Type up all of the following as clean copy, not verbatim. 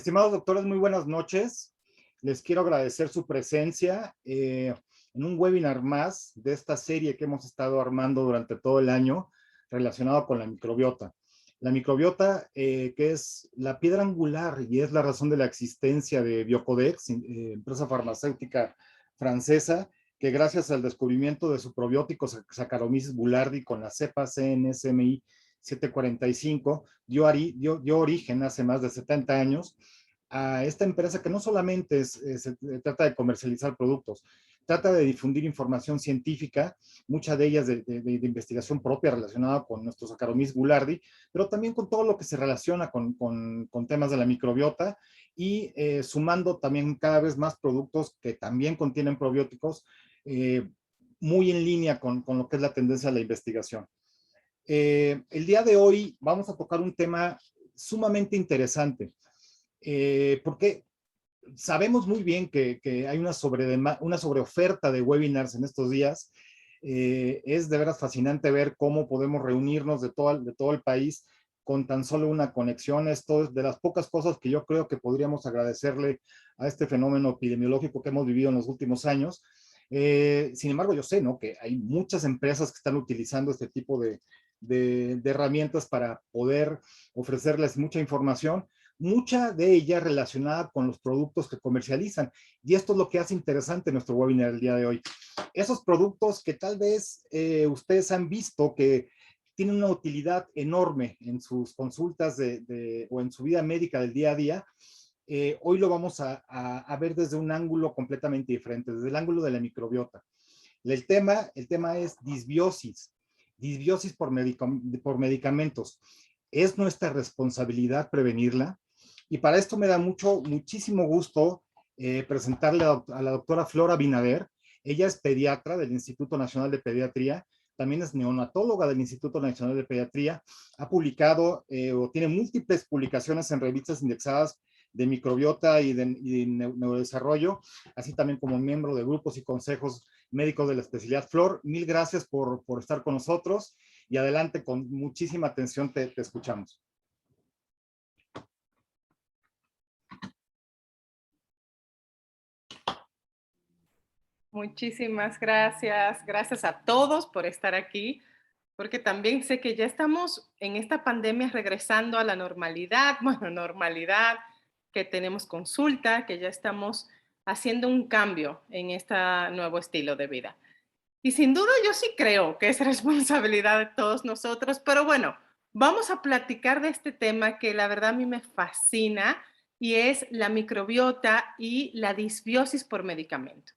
Estimados doctores, muy buenas noches. Les quiero agradecer su presencia en un webinar más de esta serie que hemos estado armando durante todo el año relacionado con la microbiota. La microbiota, que es la piedra angular y es la razón de la existencia de Biocodex, empresa farmacéutica francesa, que gracias al descubrimiento de su probiótico Saccharomyces boulardii con la cepa CNSMI 745, dio origen hace más de 70 años a esta empresa que no solamente se trata de comercializar productos, trata de difundir información científica, muchas de ellas de investigación propia relacionada con nuestro Saccharomyces boulardii, pero también con todo lo que se relaciona con temas de la microbiota y sumando también cada vez más productos que también contienen probióticos, muy en línea con lo que es la tendencia de la investigación. El día de hoy vamos a tocar un tema sumamente interesante, porque sabemos muy bien que hay una sobreoferta de webinars en estos días. Es de veras fascinante ver cómo podemos reunirnos de todo el país con tan solo una conexión. Esto es de las pocas cosas que yo creo que podríamos agradecerle a este fenómeno epidemiológico que hemos vivido en los últimos años. Sin embargo, yo sé, ¿no?, que hay muchas empresas que están utilizando este tipo de herramientas para poder ofrecerles mucha información, mucha de ella relacionada con los productos que comercializan. Y esto es lo que hace interesante nuestro webinar el día de hoy. Esos productos que tal vez ustedes han visto que tienen una utilidad enorme en sus consultas o en su vida médica del día a día, hoy lo vamos a ver desde un ángulo completamente diferente, desde el ángulo de la microbiota. El tema es disbiosis por medicamentos. ¿Es nuestra responsabilidad prevenirla? Y para esto me da muchísimo gusto presentarle a la doctora Flora Binader. Ella es pediatra del Instituto Nacional de Pediatría, también es neonatóloga del Instituto Nacional de Pediatría, ha publicado o tiene múltiples publicaciones en revistas indexadas de microbiota y de neurodesarrollo, así también como miembro de grupos y consejos médicos de la especialidad. Flor, mil gracias por estar con nosotros y adelante, con muchísima atención te escuchamos. Muchísimas gracias. Gracias a todos por estar aquí, porque también sé que ya estamos en esta pandemia regresando a la normalidad, bueno, normalidad, que tenemos consulta, que ya estamos haciendo un cambio en este nuevo estilo de vida. Y sin duda yo sí creo que es responsabilidad de todos nosotros, pero bueno, vamos a platicar de este tema que la verdad a mí me fascina y es la microbiota y la disbiosis por medicamento.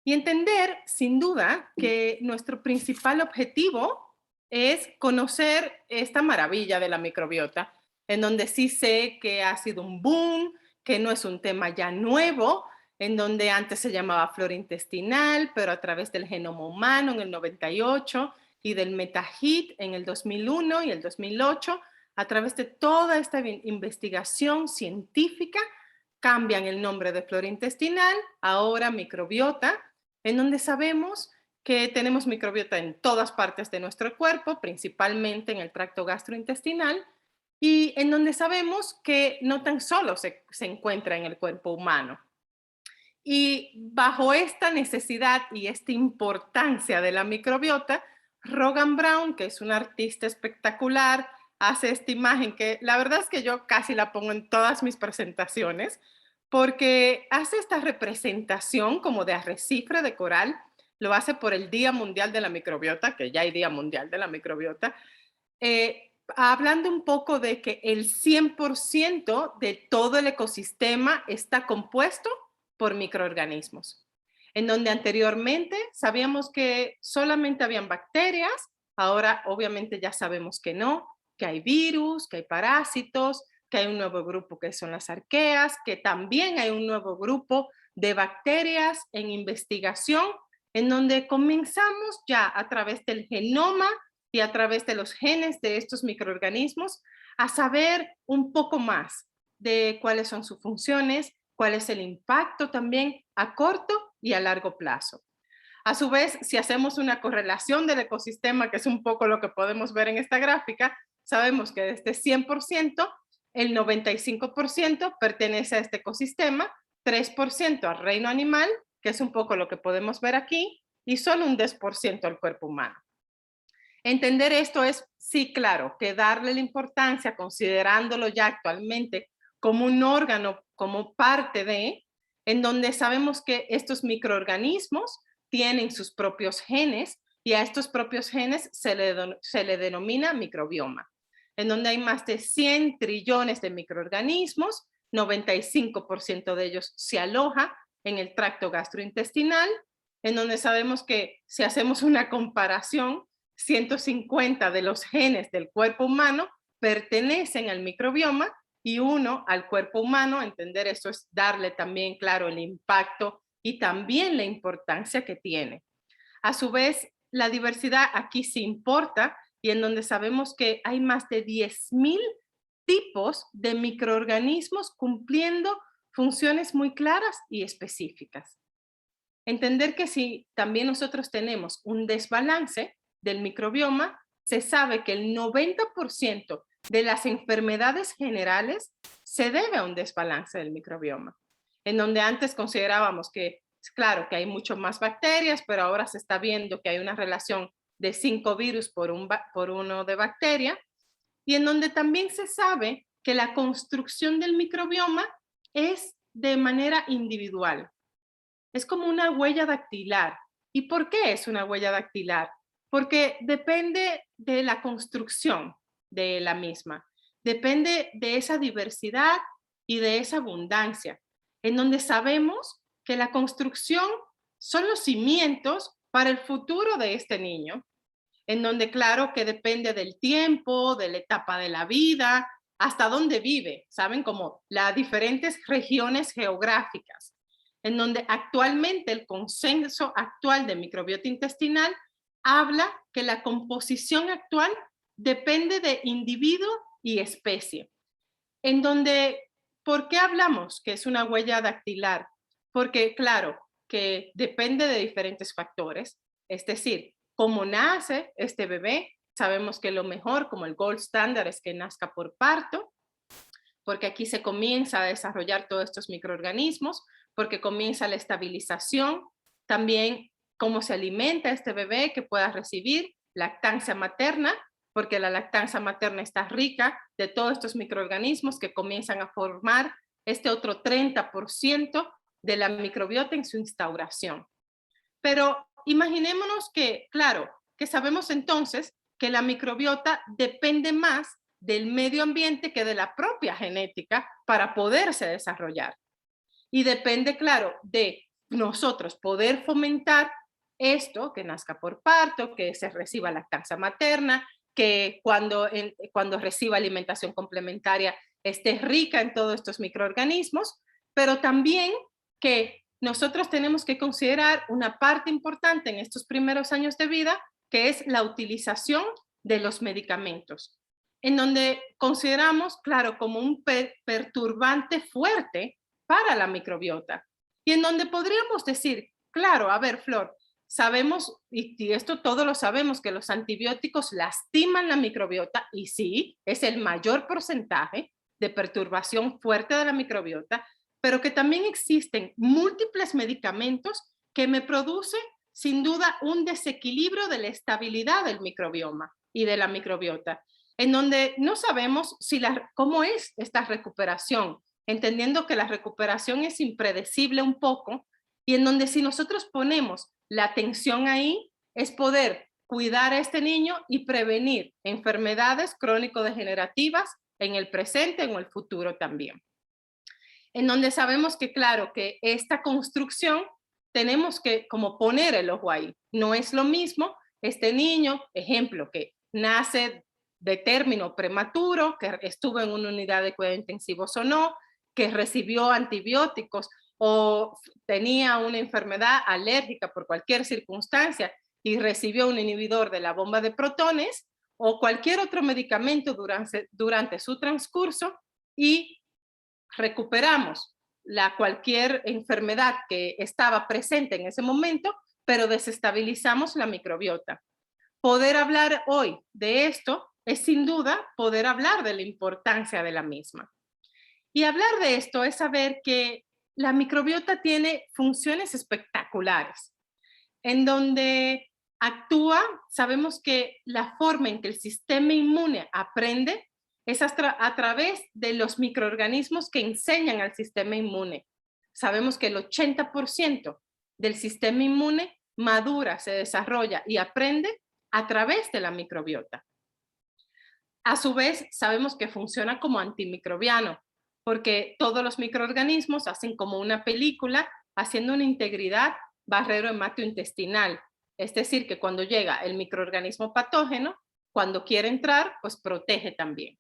Y entender, sin duda, que nuestro principal objetivo es conocer esta maravilla de la microbiota, en donde sí sé que ha sido un boom, que no es un tema ya nuevo, en donde antes se llamaba flora intestinal, pero a través del genoma humano en el 98 y del MetaHit en el 2001 y el 2008, a través de toda esta investigación científica, cambian el nombre de flora intestinal, ahora microbiota, en donde sabemos que tenemos microbiota en todas partes de nuestro cuerpo, principalmente en el tracto gastrointestinal, y en donde sabemos que no tan solo se encuentra en el cuerpo humano. Y bajo esta necesidad y esta importancia de la microbiota, Rogan Brown, que es un artista espectacular, hace esta imagen que la verdad es que yo casi la pongo en todas mis presentaciones, porque hace esta representación como de arrecife de coral, lo hace por el Día Mundial de la Microbiota, que ya hay Día Mundial de la Microbiota, hablando un poco de que el 100% de todo el ecosistema está compuesto por microorganismos, en donde anteriormente sabíamos que solamente habían bacterias, ahora obviamente ya sabemos que no, que hay virus, que hay parásitos, que hay un nuevo grupo que son las arqueas, que también hay un nuevo grupo de bacterias en investigación, en donde comenzamos ya a través del genoma y a través de los genes de estos microorganismos a saber un poco más de cuáles son sus funciones, cuál es el impacto también a corto y a largo plazo. A su vez, si hacemos una correlación del ecosistema, que es un poco lo que podemos ver en esta gráfica, sabemos que de este 100%, El 95% pertenece a este ecosistema, 3% al reino animal, que es un poco lo que podemos ver aquí, y solo un 10% al cuerpo humano. Entender esto es, sí, claro, que darle la importancia, considerándolo ya actualmente como un órgano, como parte de, en donde sabemos que estos microorganismos tienen sus propios genes y a estos propios genes se le denomina microbioma, en donde hay más de 100 trillones de microorganismos, 95% de ellos se aloja en el tracto gastrointestinal, en donde sabemos que si hacemos una comparación, 150 de los genes del cuerpo humano pertenecen al microbioma y uno al cuerpo humano. Entender eso es darle también, claro, el impacto y también la importancia que tiene. A su vez, la diversidad aquí sí importa y en donde sabemos que hay más de 10.000 tipos de microorganismos cumpliendo funciones muy claras y específicas. Entender que si también nosotros tenemos un desbalance del microbioma, se sabe que el 90% de las enfermedades generales se debe a un desbalance del microbioma, en donde antes considerábamos que, claro, que hay mucho más bacterias, pero ahora se está viendo que hay una relación de 5 virus por uno de bacteria, y en donde también se sabe que la construcción del microbioma es de manera individual. Es como una huella dactilar. ¿Y por qué es una huella dactilar? Porque depende de la construcción de la misma, depende de esa diversidad y de esa abundancia, en donde sabemos que la construcción son los cimientos para el futuro de este niño, en donde claro que depende del tiempo, de la etapa de la vida, hasta dónde vive, ¿saben? Como las diferentes regiones geográficas, en donde actualmente el consenso actual de microbiota intestinal habla que la composición actual depende de individuo y especie, en donde, ¿por qué hablamos que es una huella dactilar? Porque claro, que depende de diferentes factores, es decir, cómo nace este bebé, sabemos que lo mejor, como el gold standard, es que nazca por parto, porque aquí se comienza a desarrollar todos estos microorganismos, porque comienza la estabilización, también cómo se alimenta este bebé que pueda recibir lactancia materna, porque la lactancia materna está rica de todos estos microorganismos que comienzan a formar este otro 30% de la microbiota en su instauración. Pero imaginémonos que, claro, que sabemos entonces que la microbiota depende más del medio ambiente que de la propia genética para poderse desarrollar. Y depende, claro, de nosotros poder fomentar esto, que nazca por parto, que se reciba lactancia materna, que cuando reciba alimentación complementaria esté rica en todos estos microorganismos, pero también que nosotros tenemos que considerar una parte importante en estos primeros años de vida, que es la utilización de los medicamentos, en donde consideramos, claro, como un perturbante fuerte para la microbiota, y en donde podríamos decir, claro, a ver, Flor, sabemos, y esto todos lo sabemos, que los antibióticos lastiman la microbiota, y sí, es el mayor porcentaje de perturbación fuerte de la microbiota, pero que también existen múltiples medicamentos que me producen sin duda un desequilibrio de la estabilidad del microbioma y de la microbiota, en donde no sabemos cómo es esta recuperación, entendiendo que la recuperación es impredecible un poco, y en donde si nosotros ponemos la atención ahí, es poder cuidar a este niño y prevenir enfermedades crónico-degenerativas en el presente, en el futuro también. En donde sabemos que, claro, que esta construcción tenemos que como poner el ojo ahí. No es lo mismo este niño, ejemplo, que nace de término prematuro, que estuvo en una unidad de cuidados intensivos o no, que recibió antibióticos o tenía una enfermedad alérgica por cualquier circunstancia y recibió un inhibidor de la bomba de protones o cualquier otro medicamento durante su transcurso y recuperamos cualquier enfermedad que estaba presente en ese momento, pero desestabilizamos la microbiota. Poder hablar hoy de esto es sin duda poder hablar de la importancia de la misma. Y hablar de esto es saber que la microbiota tiene funciones espectaculares, en donde actúa, sabemos que la forma en que el sistema inmune aprende es a través de los microorganismos que enseñan al sistema inmune. Sabemos que el 80% del sistema inmune madura, se desarrolla y aprende a través de la microbiota. A su vez, sabemos que funciona como antimicrobiano, porque todos los microorganismos hacen como una película, haciendo una integridad barrero-hematointestinal. Es decir, que cuando llega el microorganismo patógeno, cuando quiere entrar, pues protege también.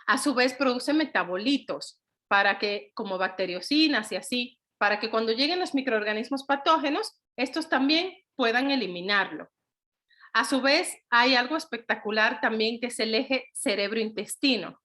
A su vez, produce metabolitos para que, como bacteriocinas y así, para que cuando lleguen los microorganismos patógenos, estos también puedan eliminarlo. A su vez, hay algo espectacular también que es el eje cerebro-intestino.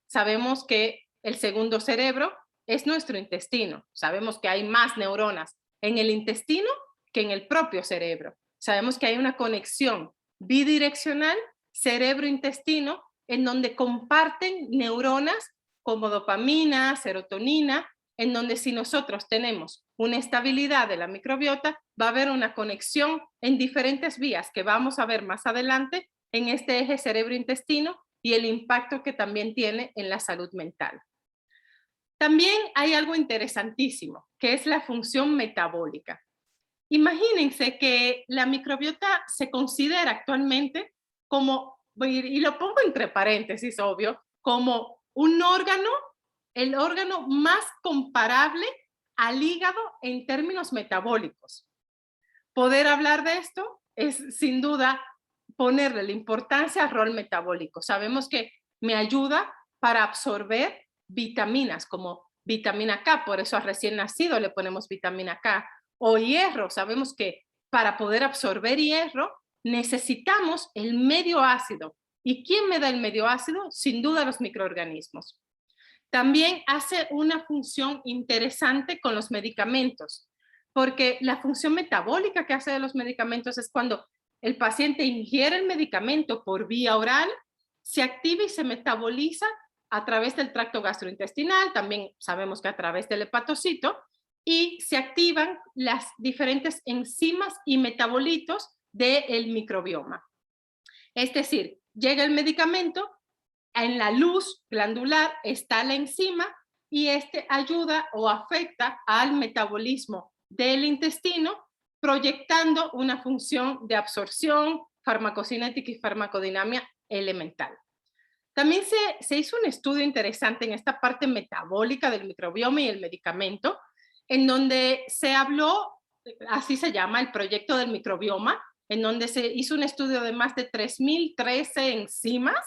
Sabemos que el segundo cerebro es nuestro intestino. Sabemos que hay más neuronas en el intestino que en el propio cerebro. Sabemos que hay una conexión bidireccional cerebro-intestino en donde comparten neuronas como dopamina, serotonina, en donde si nosotros tenemos una estabilidad de la microbiota, va a haber una conexión en diferentes vías que vamos a ver más adelante en este eje cerebro-intestino y el impacto que también tiene en la salud mental. También hay algo interesantísimo, que es la función metabólica. Imagínense que la microbiota se considera actualmente como, y lo pongo entre paréntesis, obvio, como un órgano, el órgano más comparable al hígado en términos metabólicos. Poder hablar de esto es sin duda ponerle la importancia al rol metabólico. Sabemos que me ayuda para absorber vitaminas como vitamina K, por eso a recién nacido le ponemos vitamina K, o hierro. Sabemos que para poder absorber hierro necesitamos el medio ácido. ¿Y quién me da el medio ácido? Sin duda los microorganismos. También hace una función interesante con los medicamentos, porque la función metabólica que hace de los medicamentos es cuando el paciente ingiere el medicamento por vía oral, se activa y se metaboliza a través del tracto gastrointestinal, también sabemos que a través del hepatocito, y se activan las diferentes enzimas y metabolitos del microbioma. Es decir, llega el medicamento, en la luz glandular está la enzima y este ayuda o afecta al metabolismo del intestino, proyectando una función de absorción, farmacocinética y farmacodinamia elemental. También se hizo un estudio interesante en esta parte metabólica del microbioma y el medicamento, en donde se habló, así se llama, el proyecto del microbioma, en donde se hizo un estudio de más de 3013 enzimas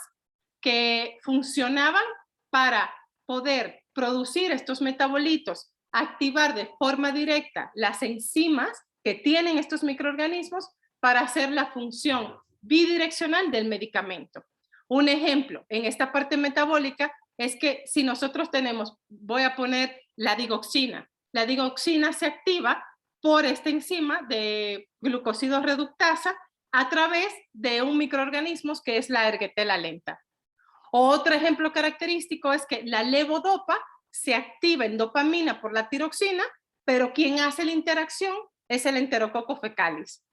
que funcionaban para poder producir estos metabolitos, activar de forma directa las enzimas que tienen estos microorganismos para hacer la función bidireccional del medicamento. Un ejemplo en esta parte metabólica es que si nosotros tenemos, voy a poner la digoxina se activa por esta enzima de glucósido reductasa a través de un microorganismo que es la ergetela lenta. Otro ejemplo característico es que la levodopa se activa en dopamina por la tiroxina, pero quien hace la interacción es el Enterococcus fecalis.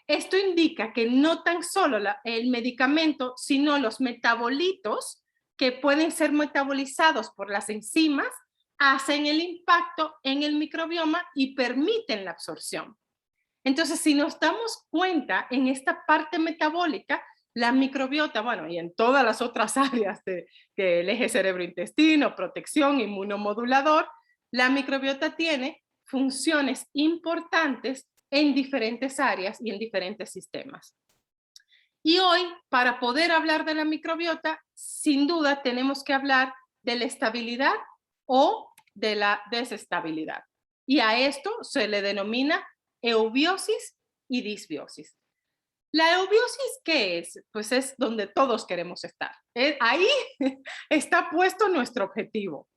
Esto indica que no tan solo el medicamento, sino los metabolitos que pueden ser metabolizados por las enzimas hacen el impacto en el microbioma y permiten la absorción. Entonces, si nos damos cuenta en esta parte metabólica, la microbiota, bueno, y en todas las otras áreas del eje cerebro-intestino, protección, inmunomodulador, la microbiota tiene funciones importantes en diferentes áreas y en diferentes sistemas. Y hoy, para poder hablar de la microbiota, sin duda tenemos que hablar de la estabilidad o de la desestabilidad. Y a esto se le denomina eubiosis y disbiosis. ¿La eubiosis qué es? Pues es donde todos queremos estar. Ahí está puesto nuestro objetivo.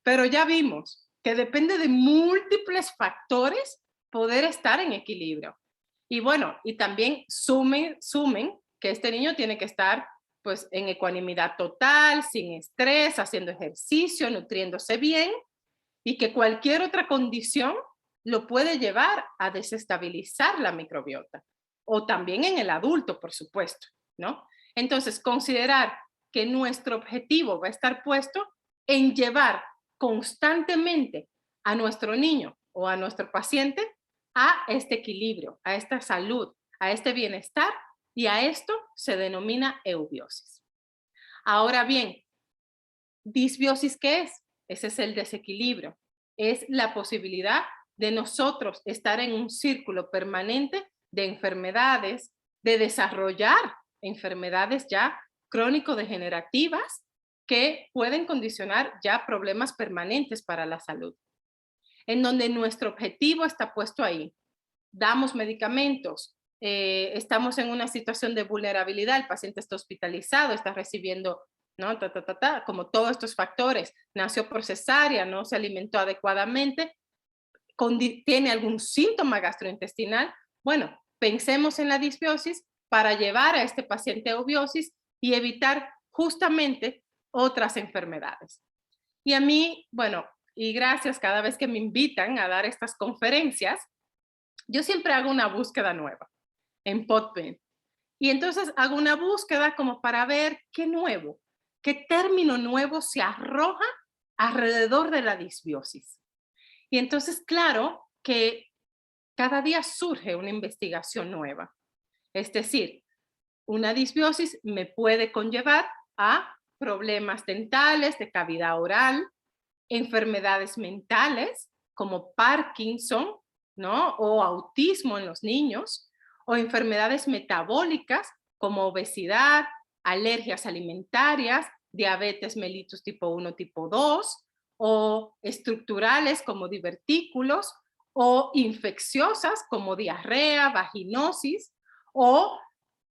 Pero ya vimos que depende de múltiples factores poder estar en equilibrio. Y bueno, y también sumen que este niño tiene que estar pues en ecuanimidad total, sin estrés, haciendo ejercicio, nutriéndose bien, y que cualquier otra condición lo puede llevar a desestabilizar la microbiota. O también en el adulto, por supuesto, ¿no? Entonces, considerar que nuestro objetivo va a estar puesto en llevar constantemente a nuestro niño o a nuestro paciente a este equilibrio, a esta salud, a este bienestar, y a esto se denomina eubiosis. Ahora bien, disbiosis, ¿qué es? Ese es el desequilibrio. Es la posibilidad de nosotros estar en un círculo permanente de enfermedades, de desarrollar enfermedades ya crónico-degenerativas que pueden condicionar ya problemas permanentes para la salud, en donde nuestro objetivo está puesto ahí. Damos medicamentos, estamos en una situación de vulnerabilidad, el paciente está hospitalizado, está recibiendo, ¿no? Como todos estos factores, nació por cesárea, no se alimentó adecuadamente, tiene algún síntoma gastrointestinal, bueno, pensemos en la disbiosis para llevar a este paciente a eubiosis y evitar justamente otras enfermedades. Y a mí, bueno, y gracias cada vez que me invitan a dar estas conferencias, yo siempre hago una búsqueda nueva en PodPen. Y entonces hago una búsqueda como para ver qué nuevo, qué término nuevo se arroja alrededor de la disbiosis. Y entonces, claro que cada día surge una investigación nueva. Es decir, una disbiosis me puede conllevar a problemas dentales, de cavidad oral, enfermedades mentales como Parkinson, ¿no? O autismo en los niños, o enfermedades metabólicas como obesidad, alergias alimentarias, diabetes mellitus tipo 1, tipo 2, o estructurales como divertículos, o infecciosas como diarrea, vaginosis, o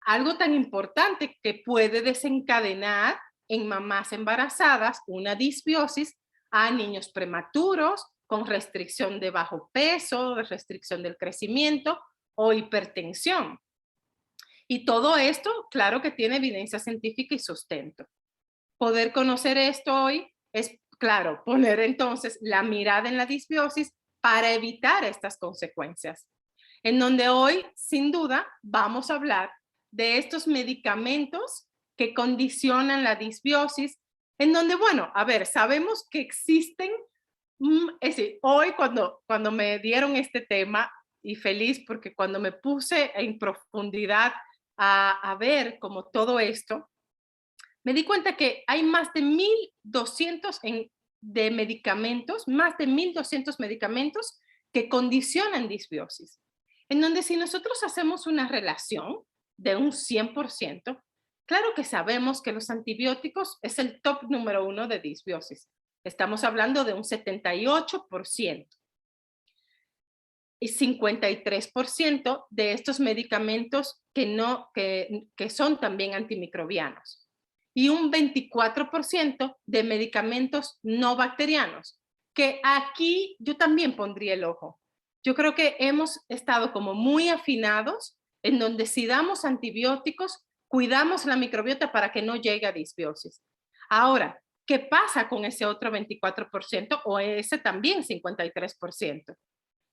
algo tan importante que puede desencadenar en mamás embarazadas una disbiosis a niños prematuros con restricción de bajo peso, de restricción del crecimiento o hipertensión. Y todo esto, claro que tiene evidencia científica y sustento. Poder conocer esto hoy es, claro, poner entonces la mirada en la disbiosis para evitar estas consecuencias. En donde hoy, sin duda, vamos a hablar de estos medicamentos que condicionan la disbiosis, en donde, bueno, a ver, sabemos que existen, es decir, hoy cuando me dieron este tema, y feliz porque cuando me puse en profundidad a ver como todo esto, me di cuenta que hay más de 1.200 de medicamentos, más de 1.200 medicamentos que condicionan disbiosis. En donde si nosotros hacemos una relación de un 100%, claro que sabemos que los antibióticos es el top número 1 de disbiosis. Estamos hablando de un 78%. Y 53% de estos medicamentos que son también antimicrobianos. Y un 24% de medicamentos no bacterianos, que aquí yo también pondría el ojo. Yo creo que hemos estado como muy afinados en donde si damos antibióticos, cuidamos la microbiota para que no llegue a disbiosis. Ahora, ¿qué pasa con ese otro 24% o ese también 53%?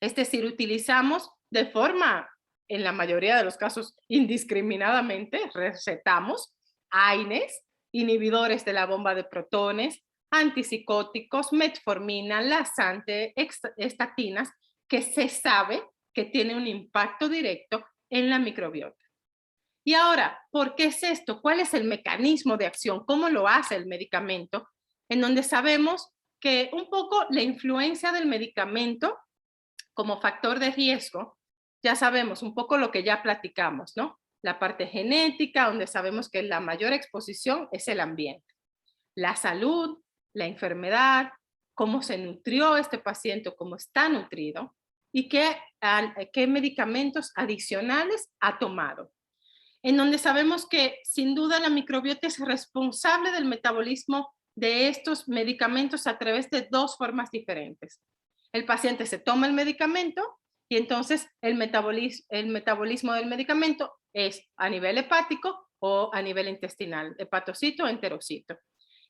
Es decir, utilizamos de forma, en la mayoría de los casos, indiscriminadamente, recetamos AINES, inhibidores de la bomba de protones, antipsicóticos, metformina, laxante, estatinas, que se sabe que tiene un impacto directo en la microbiota. Y ahora, ¿por qué es esto? ¿Cuál es el mecanismo de acción? ¿Cómo lo hace el medicamento? En donde sabemos que un poco la influencia del medicamento como factor de riesgo, ya sabemos un poco lo que ya platicamos, ¿no? La parte genética, donde sabemos que la mayor exposición es el ambiente. La salud, la enfermedad, cómo se nutrió este paciente, cómo está nutrido y qué medicamentos adicionales ha tomado. En donde sabemos que sin duda la microbiota es responsable del metabolismo de estos medicamentos a través de dos formas diferentes. El paciente se toma el medicamento y entonces el metabolismo del medicamento es a nivel hepático o a nivel intestinal, hepatocito o enterocito.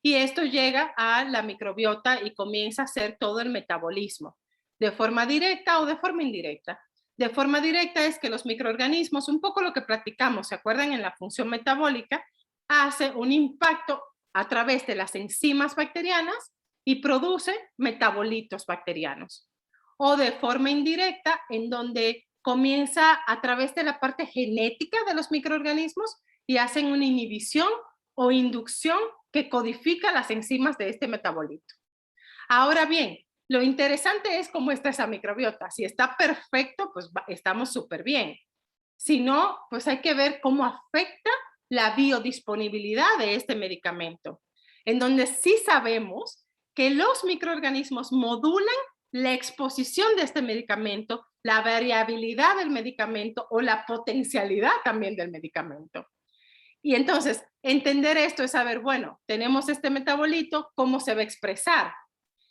Y esto llega a la microbiota y comienza a hacer todo el metabolismo, de forma directa o de forma indirecta. De forma directa es que los microorganismos, un poco lo que platicamos, ¿se acuerdan en la función metabólica? Hace un impacto a través de las enzimas bacterianas y produce metabolitos bacterianos. O de forma indirecta, en donde comienza a través de la parte genética de los microorganismos y hacen una inhibición o inducción que codifica las enzimas de este metabolito. Ahora bien, lo interesante es cómo está esa microbiota. Si está perfecto, pues estamos súper bien. Si no, pues hay que ver cómo afecta la biodisponibilidad de este medicamento, en donde sí sabemos que los microorganismos modulan la exposición de este medicamento, la variabilidad del medicamento o la potencialidad también del medicamento. Y entonces, entender esto es saber, bueno, tenemos este metabolito, ¿cómo se va a expresar?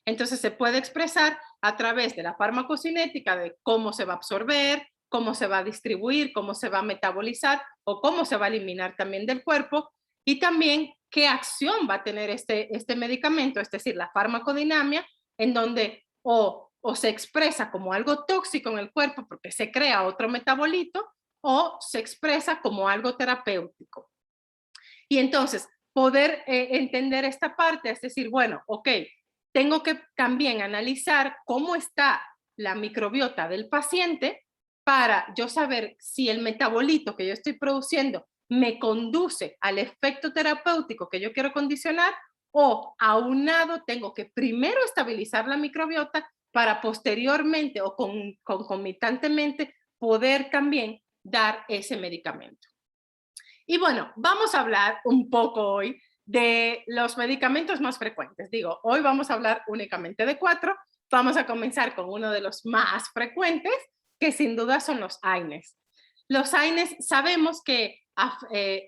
Entonces, se puede expresar a través de la farmacocinética, de cómo se va a absorber, cómo se va a distribuir, cómo se va a metabolizar o cómo se va a eliminar también del cuerpo, y también qué acción va a tener este medicamento, es decir, la farmacodinamia, en donde o se expresa como algo tóxico en el cuerpo porque se crea otro metabolito, o se expresa como algo terapéutico. Y entonces, poder entender esta parte, es decir, bueno, ok, tengo que también analizar cómo está la microbiota del paciente para yo saber si el metabolito que yo estoy produciendo me conduce al efecto terapéutico que yo quiero condicionar, o aunado tengo que primero estabilizar la microbiota para posteriormente o concomitantemente poder también dar ese medicamento. Y bueno, vamos a hablar un poco hoy de los medicamentos más frecuentes. Digo, hoy vamos a hablar únicamente de 4. Vamos a comenzar con uno de los más frecuentes, que sin duda son los AINES. Los AINES, sabemos que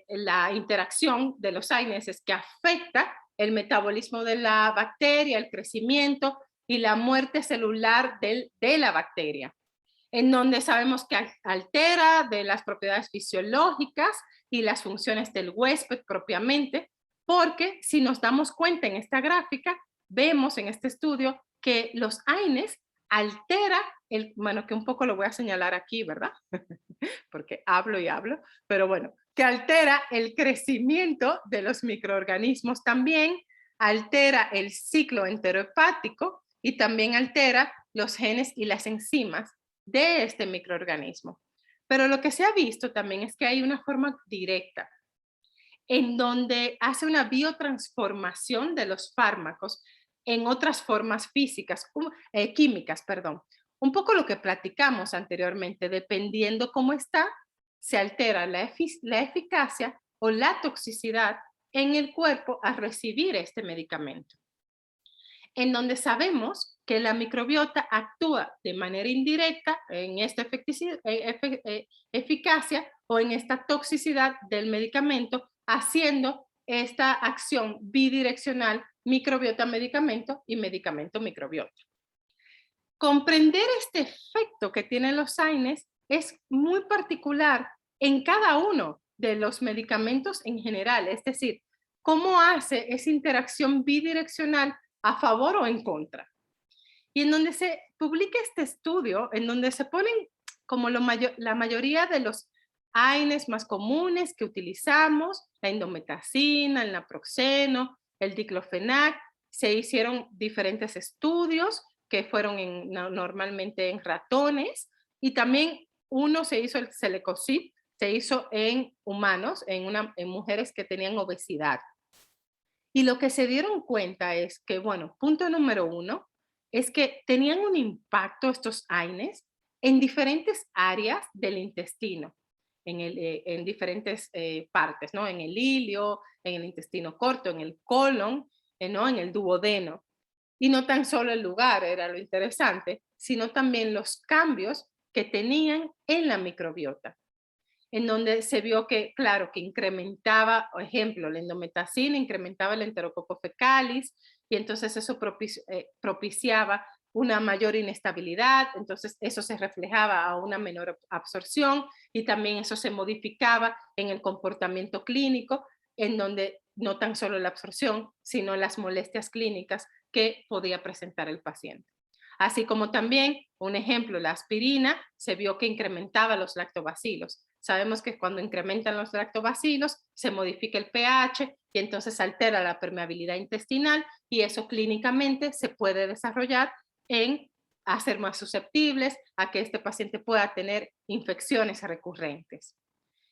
la interacción de los AINES es que afecta el metabolismo de la bacteria, el crecimiento y la muerte celular de la bacteria, en donde sabemos que altera de las propiedades fisiológicas y las funciones del huésped propiamente, porque si nos damos cuenta en esta gráfica, vemos en este estudio que los AINES altera, bueno, que un poco lo voy a señalar aquí, ¿verdad? Porque hablo y hablo, pero bueno, que altera el crecimiento de los microorganismos también, altera el ciclo enterohepático y también altera los genes y las enzimas de este microorganismo. Pero lo que se ha visto también es que hay una forma directa en donde hace una biotransformación de los fármacos en otras formas físicas, químicas, perdón. Un poco lo que platicamos anteriormente, dependiendo cómo está, se altera la eficacia o la toxicidad en el cuerpo al recibir este medicamento, en donde sabemos que la microbiota actúa de manera indirecta en esta eficacia o en esta toxicidad del medicamento, haciendo esta acción bidireccional microbiota-medicamento y medicamento-microbiota. Comprender este efecto que tienen los AINES es muy particular en cada uno de los medicamentos en general, es decir, cómo hace esa interacción bidireccional a favor o en contra. Y en donde se publica este estudio, en donde se ponen como la mayoría de los AINES más comunes que utilizamos, la indometacina, el naproxeno, el diclofenac, se hicieron diferentes estudios que fueron normalmente en ratones, y también uno se hizo, el Celecoxib, se hizo en humanos, en mujeres que tenían obesidad. Y lo que se dieron cuenta es que, bueno, punto número 1, es que tenían un impacto estos AINES en diferentes áreas del intestino, en diferentes partes, ¿no? En el ilio, en el intestino corto, en el colon, ¿no? En el duodeno. Y no tan solo el lugar era lo interesante, sino también los cambios que tenían en la microbiota, en donde se vio que, claro, que incrementaba, por ejemplo, la endometacina incrementaba el enterococo fecalis, y entonces eso propiciaba una mayor inestabilidad, entonces eso se reflejaba a una menor absorción y también eso se modificaba en el comportamiento clínico, en donde no tan solo la absorción, sino las molestias clínicas que podía presentar el paciente. Así como también, un ejemplo, la aspirina se vio que incrementaba los lactobacilos. Sabemos que cuando incrementan los lactobacilos se modifica el pH y entonces altera la permeabilidad intestinal y eso clínicamente se puede desarrollar en hacer más susceptibles a que este paciente pueda tener infecciones recurrentes.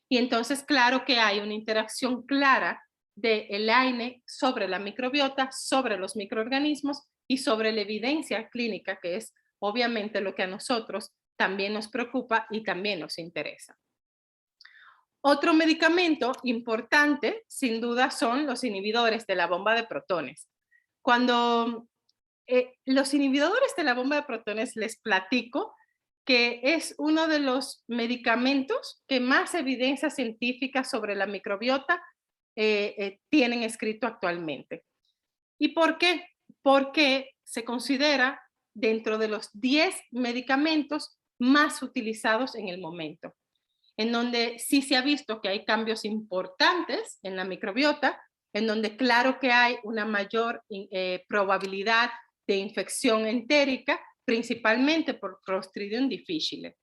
Y entonces, claro que hay una interacción clara del AINE sobre la microbiota, sobre los microorganismos y sobre la evidencia clínica, que es obviamente lo que a nosotros también nos preocupa y también nos interesa. Otro medicamento importante, sin duda, son los inhibidores de la bomba de protones. Cuando los inhibidores de la bomba de protones, les platico que es uno de los medicamentos que más evidencia científica sobre la microbiota tienen escrito actualmente. ¿Y por qué? Porque se considera dentro de los 10 medicamentos más utilizados en el momento, en donde sí se ha visto que hay cambios importantes en la microbiota, en donde claro que hay una mayor probabilidad de infección entérica, principalmente por Clostridium difficile.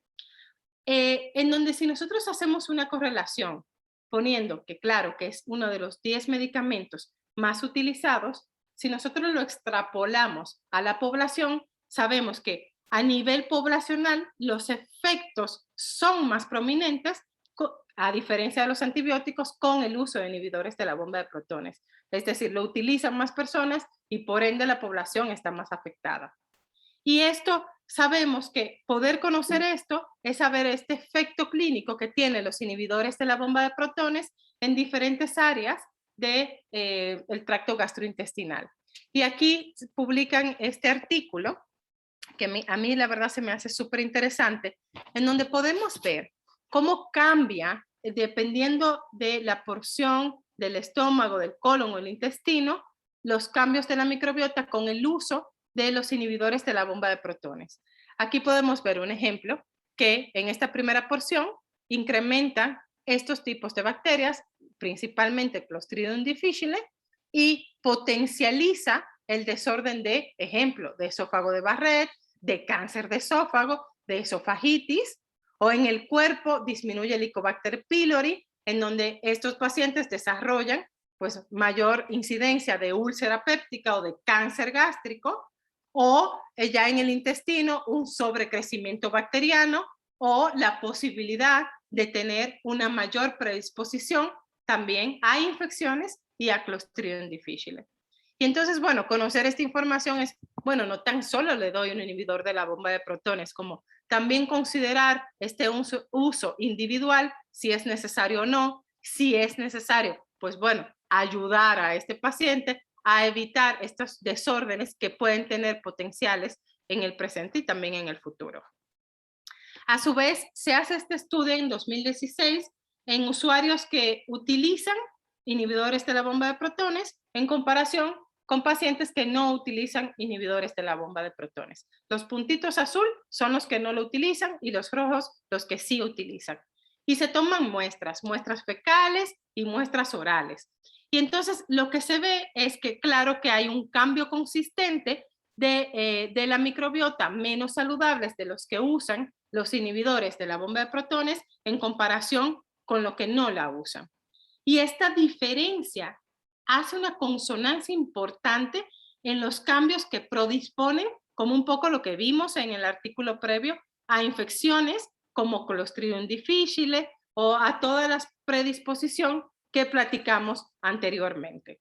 En donde si nosotros hacemos una correlación, poniendo que claro que es uno de los 10 medicamentos más utilizados, si nosotros lo extrapolamos a la población, sabemos que a nivel poblacional los efectos son más prominentes a diferencia de los antibióticos con el uso de inhibidores de la bomba de protones. Es decir, lo utilizan más personas y por ende la población está más afectada. Y esto, sabemos que poder conocer esto es saber este efecto clínico que tienen los inhibidores de la bomba de protones en diferentes áreas del tracto gastrointestinal. Y aquí publican este artículo, que a mí la verdad se me hace súper interesante, en donde podemos ver cómo cambia dependiendo de la porción del estómago, del colon o el intestino, los cambios de la microbiota con el uso de los inhibidores de la bomba de protones. Aquí podemos ver un ejemplo que en esta primera porción incrementa estos tipos de bacterias, principalmente Clostridium difficile, y potencializa el desorden de, ejemplo, de esófago de Barrett, de cáncer de esófago, de esofagitis, o en el cuerpo disminuye el Helicobacter pylori, en donde estos pacientes desarrollan pues mayor incidencia de úlcera péptica o de cáncer gástrico, o ya en el intestino un sobrecrecimiento bacteriano o la posibilidad de tener una mayor predisposición también a infecciones y a Clostridium difficile. Y entonces, bueno, conocer esta información es, bueno, no tan solo le doy un inhibidor de la bomba de protones, como también considerar este uso individual, si es necesario o no, si es necesario, pues bueno, ayudar a este paciente a evitar estos desórdenes que pueden tener potenciales en el presente y también en el futuro. A su vez, se hace este estudio en 2016 en usuarios que utilizan inhibidores de la bomba de protones en comparación con pacientes que no utilizan inhibidores de la bomba de protones. Los puntitos azul son los que no lo utilizan y los rojos los que sí utilizan. Y se toman muestras fecales y muestras orales. Y entonces lo que se ve es que claro que hay un cambio consistente de la microbiota menos saludables de los que usan los inhibidores de la bomba de protones en comparación con lo que no la usan. Y esta diferencia hace una consonancia importante en los cambios que predisponen, como un poco lo que vimos en el artículo previo, a infecciones como Clostridium difficile o a toda la predisposición que platicamos anteriormente.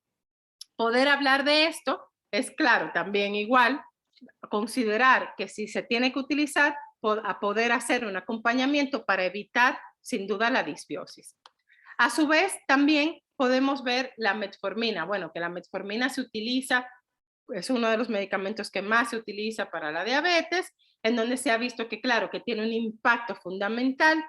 Poder hablar de esto es claro, también igual, considerar que si se tiene que utilizar, a poder hacer un acompañamiento para evitar sin duda la disbiosis. A su vez, también podemos ver la metformina. Bueno, que la metformina se utiliza, es uno de los medicamentos que más se utiliza para la diabetes, en donde se ha visto que, claro, que tiene un impacto fundamental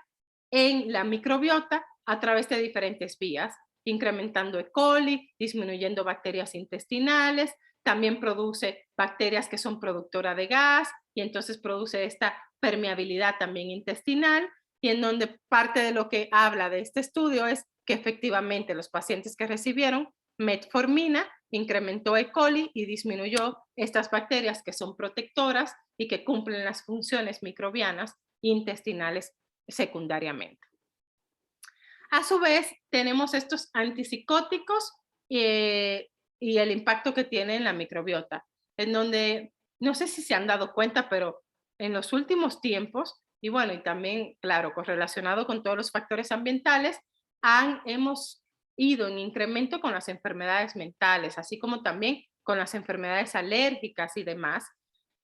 en la microbiota a través de diferentes vías, incrementando E. coli, disminuyendo bacterias intestinales, también produce bacterias que son productoras de gas y entonces produce esta permeabilidad también intestinal, y en donde parte de lo que habla de este estudio es que efectivamente los pacientes que recibieron metformina incrementó E. coli y disminuyó estas bacterias que son protectoras y que cumplen las funciones microbianas intestinales secundariamente. A su vez, tenemos estos antipsicóticos y el impacto que tiene en la microbiota, en donde, no sé si se han dado cuenta, pero en los últimos tiempos, y bueno, y también, claro, correlacionado con todos los factores ambientales, hemos ido en incremento con las enfermedades mentales, así como también con las enfermedades alérgicas y demás.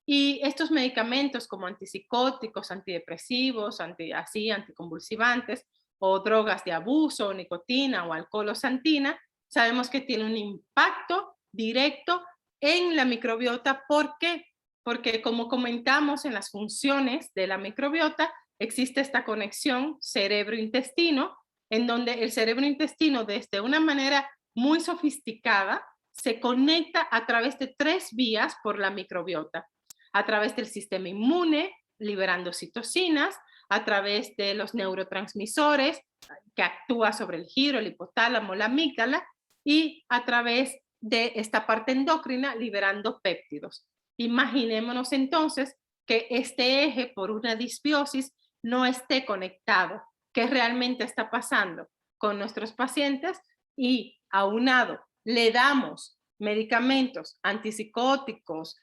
Y estos medicamentos como antipsicóticos, antidepresivos, anticonvulsivantes o drogas de abuso, o nicotina o alcohol o santina, sabemos que tiene un impacto directo en la microbiota. ¿Por qué? Porque como comentamos en las funciones de la microbiota, existe esta conexión cerebro-intestino, en donde el cerebro-intestino desde una manera muy sofisticada se conecta a través de 3 vías por la microbiota: a través del sistema inmune, liberando citocinas, a través de los neurotransmisores que actúa sobre el giro, el hipotálamo, la amígdala, y a través de esta parte endocrina liberando péptidos. Imaginémonos entonces que este eje por una disbiosis no esté conectado. ¿Qué realmente está pasando con nuestros pacientes? Y aunado, le damos medicamentos antipsicóticos,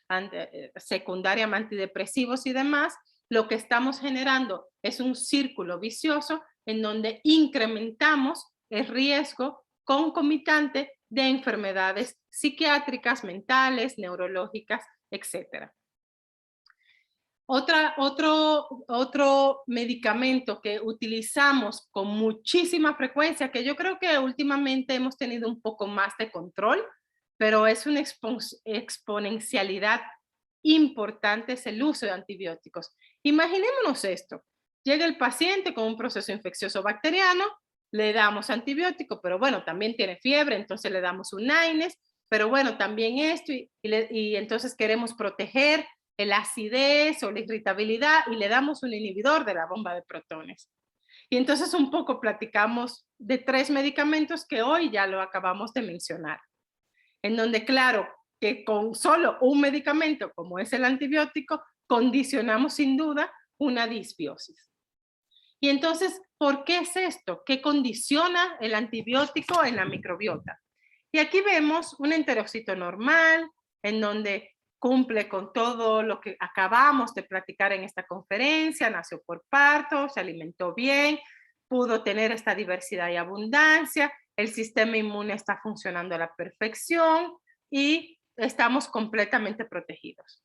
secundariamente antidepresivos y demás, lo que estamos generando es un círculo vicioso en donde incrementamos el riesgo concomitante de enfermedades psiquiátricas, mentales, neurológicas, etc. Otro medicamento que utilizamos con muchísima frecuencia, que yo creo que últimamente hemos tenido un poco más de control, pero es una exponencialidad importante, es el uso de antibióticos. Imaginémonos esto: llega el paciente con un proceso infeccioso bacteriano, le damos antibiótico, pero bueno, también tiene fiebre, entonces le damos un AINES, pero bueno, también esto, y entonces queremos proteger la acidez o la irritabilidad y le damos un inhibidor de la bomba de protones. Y entonces un poco platicamos de 3 medicamentos que hoy ya lo acabamos de mencionar, en donde claro que con solo un medicamento como es el antibiótico condicionamos sin duda una disbiosis. Y entonces, ¿por qué es esto? ¿Qué condiciona el antibiótico en la mmicrobiota? Y aquí vemos un enterocito normal, en donde cumple con todo lo que acabamos de platicar en esta conferencia: nació por parto, se alimentó bien, pudo tener esta diversidad y abundancia, el sistema inmune está funcionando a la perfección y estamos completamente protegidos.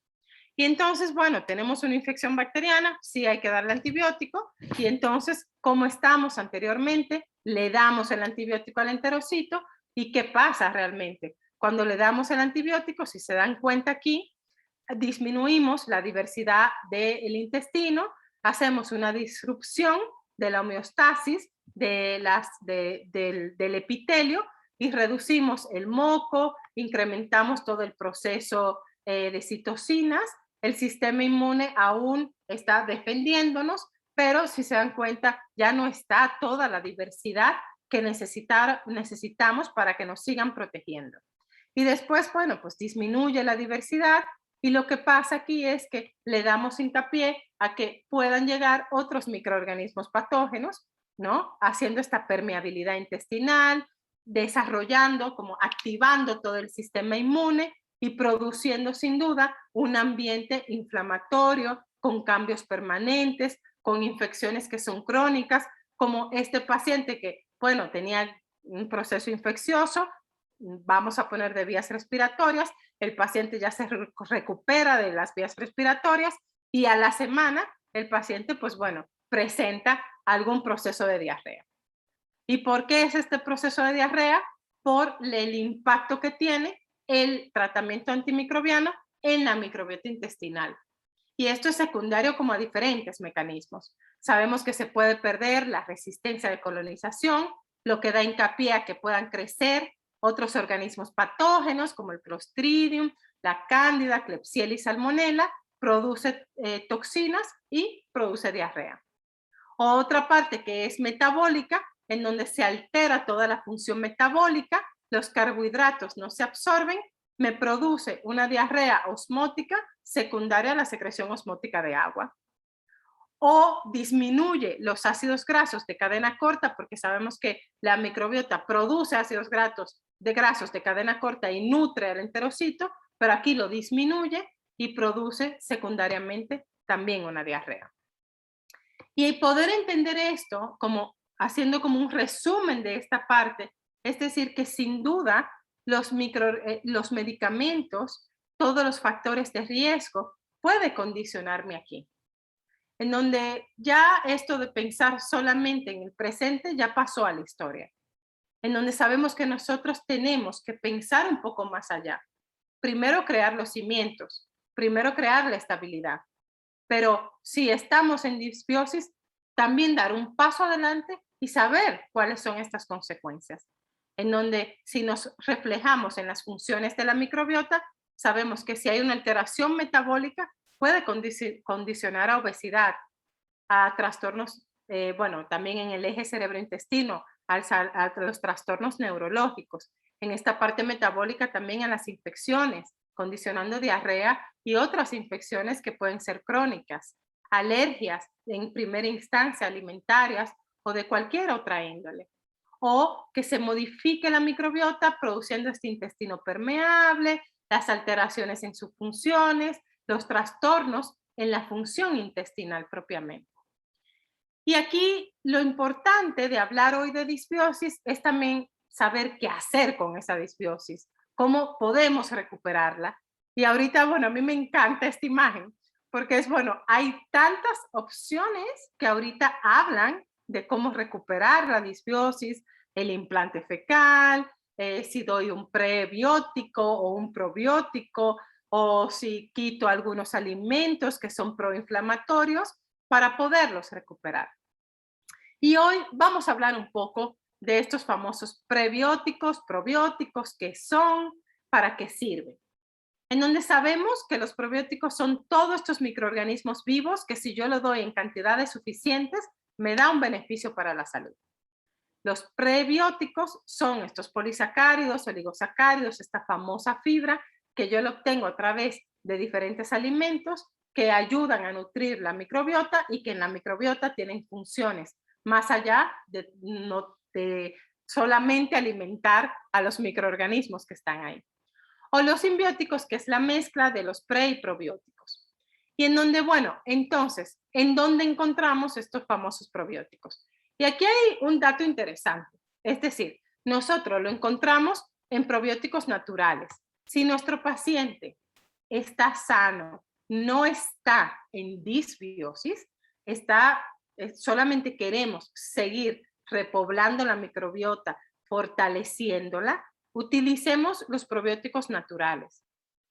Y entonces, bueno, tenemos una infección bacteriana, sí hay que darle antibiótico, y entonces, como estamos anteriormente, le damos el antibiótico al enterocito. ¿Y qué pasa realmente? Cuando le damos el antibiótico, si se dan cuenta aquí, disminuimos la diversidad del intestino, hacemos una disrupción de la homeostasis del epitelio y reducimos el moco, incrementamos todo el proceso de citocinas. El sistema inmune aún está defendiéndonos, pero si se dan cuenta, ya no está toda la diversidad que necesitamos para que nos sigan protegiendo. Y después, bueno, pues disminuye la diversidad, y lo que pasa aquí es que le damos hincapié a que puedan llegar otros microorganismos patógenos, ¿no? Haciendo esta permeabilidad intestinal, desarrollando, como activando todo el sistema inmune y produciendo sin duda un ambiente inflamatorio con cambios permanentes, con infecciones que son crónicas, como este paciente que, bueno, tenía un proceso infeccioso, vamos a poner de vías respiratorias, el paciente ya se recupera de las vías respiratorias y a la semana el paciente, pues bueno, presenta algún proceso de diarrea. ¿Y por qué es este proceso de diarrea? Por el impacto que tiene el tratamiento antimicrobiano en la microbiota intestinal. Y esto es secundario como a diferentes mecanismos. Sabemos que se puede perder la resistencia de colonización, lo que da hincapié a que puedan crecer otros organismos patógenos como el Clostridium la Cándida, Klebsiella y Salmonella, produce toxinas y produce diarrea. Otra parte que es metabólica, en donde se altera toda la función metabólica, los carbohidratos no se absorben, me produce una diarrea osmótica secundaria a la secreción osmótica de agua. O disminuye los ácidos grasos de cadena corta, porque sabemos que la microbiota produce ácidos grasos de cadena corta y nutre al enterocito, pero aquí lo disminuye y produce secundariamente también una diarrea. Y poder entender esto como haciendo como un resumen de esta parte, es decir, que sin duda los medicamentos, todos los factores de riesgo puede condicionarme aquí. En donde ya esto de pensar solamente en el presente ya pasó a la historia. En donde sabemos que nosotros tenemos que pensar un poco más allá. Primero crear los cimientos, primero crear la estabilidad. Pero si estamos en disbiosis, también dar un paso adelante y saber cuáles son estas consecuencias. En donde si nos reflejamos en las funciones de la microbiota, sabemos que si hay una alteración metabólica, puede condicionar a obesidad, a trastornos, bueno, también en el eje cerebro-intestino, a los trastornos neurológicos. En esta parte metabólica también a las infecciones, condicionando diarrea y otras infecciones que pueden ser crónicas, alergias en primera instancia alimentarias o de cualquier otra índole. O que se modifique la microbiota produciendo este intestino permeable, las alteraciones en sus funciones, los trastornos en la función intestinal propiamente. Y aquí lo importante de hablar hoy de disbiosis es también saber qué hacer con esa disbiosis, cómo podemos recuperarla. Y ahorita, bueno, a mí me encanta esta imagen, porque es, bueno, hay tantas opciones que ahorita hablan de cómo recuperar la disbiosis, el implante fecal, si doy un prebiótico o un probiótico, o si quito algunos alimentos que son proinflamatorios para poderlos recuperar. Y hoy vamos a hablar un poco de estos famosos prebióticos, probióticos, qué son, para qué sirven. En donde sabemos que los probióticos son todos estos microorganismos vivos que si yo lo doy en cantidades suficientes, me da un beneficio para la salud. Los prebióticos son estos polisacáridos, oligosacáridos, esta famosa fibra que yo lo obtengo a través de diferentes alimentos que ayudan a nutrir la microbiota y que en la microbiota tienen funciones más allá de, de solamente alimentar a los microorganismos que están ahí. O los simbióticos, que es la mezcla de los pre y probióticos. Y en donde, bueno, entonces, ¿en dónde encontramos estos famosos probióticos? Y aquí hay un dato interesante, es decir, nosotros lo encontramos en probióticos naturales. Si nuestro paciente está sano, no está en disbiosis, solamente queremos seguir repoblando la microbiota, fortaleciéndola, utilicemos los probióticos naturales,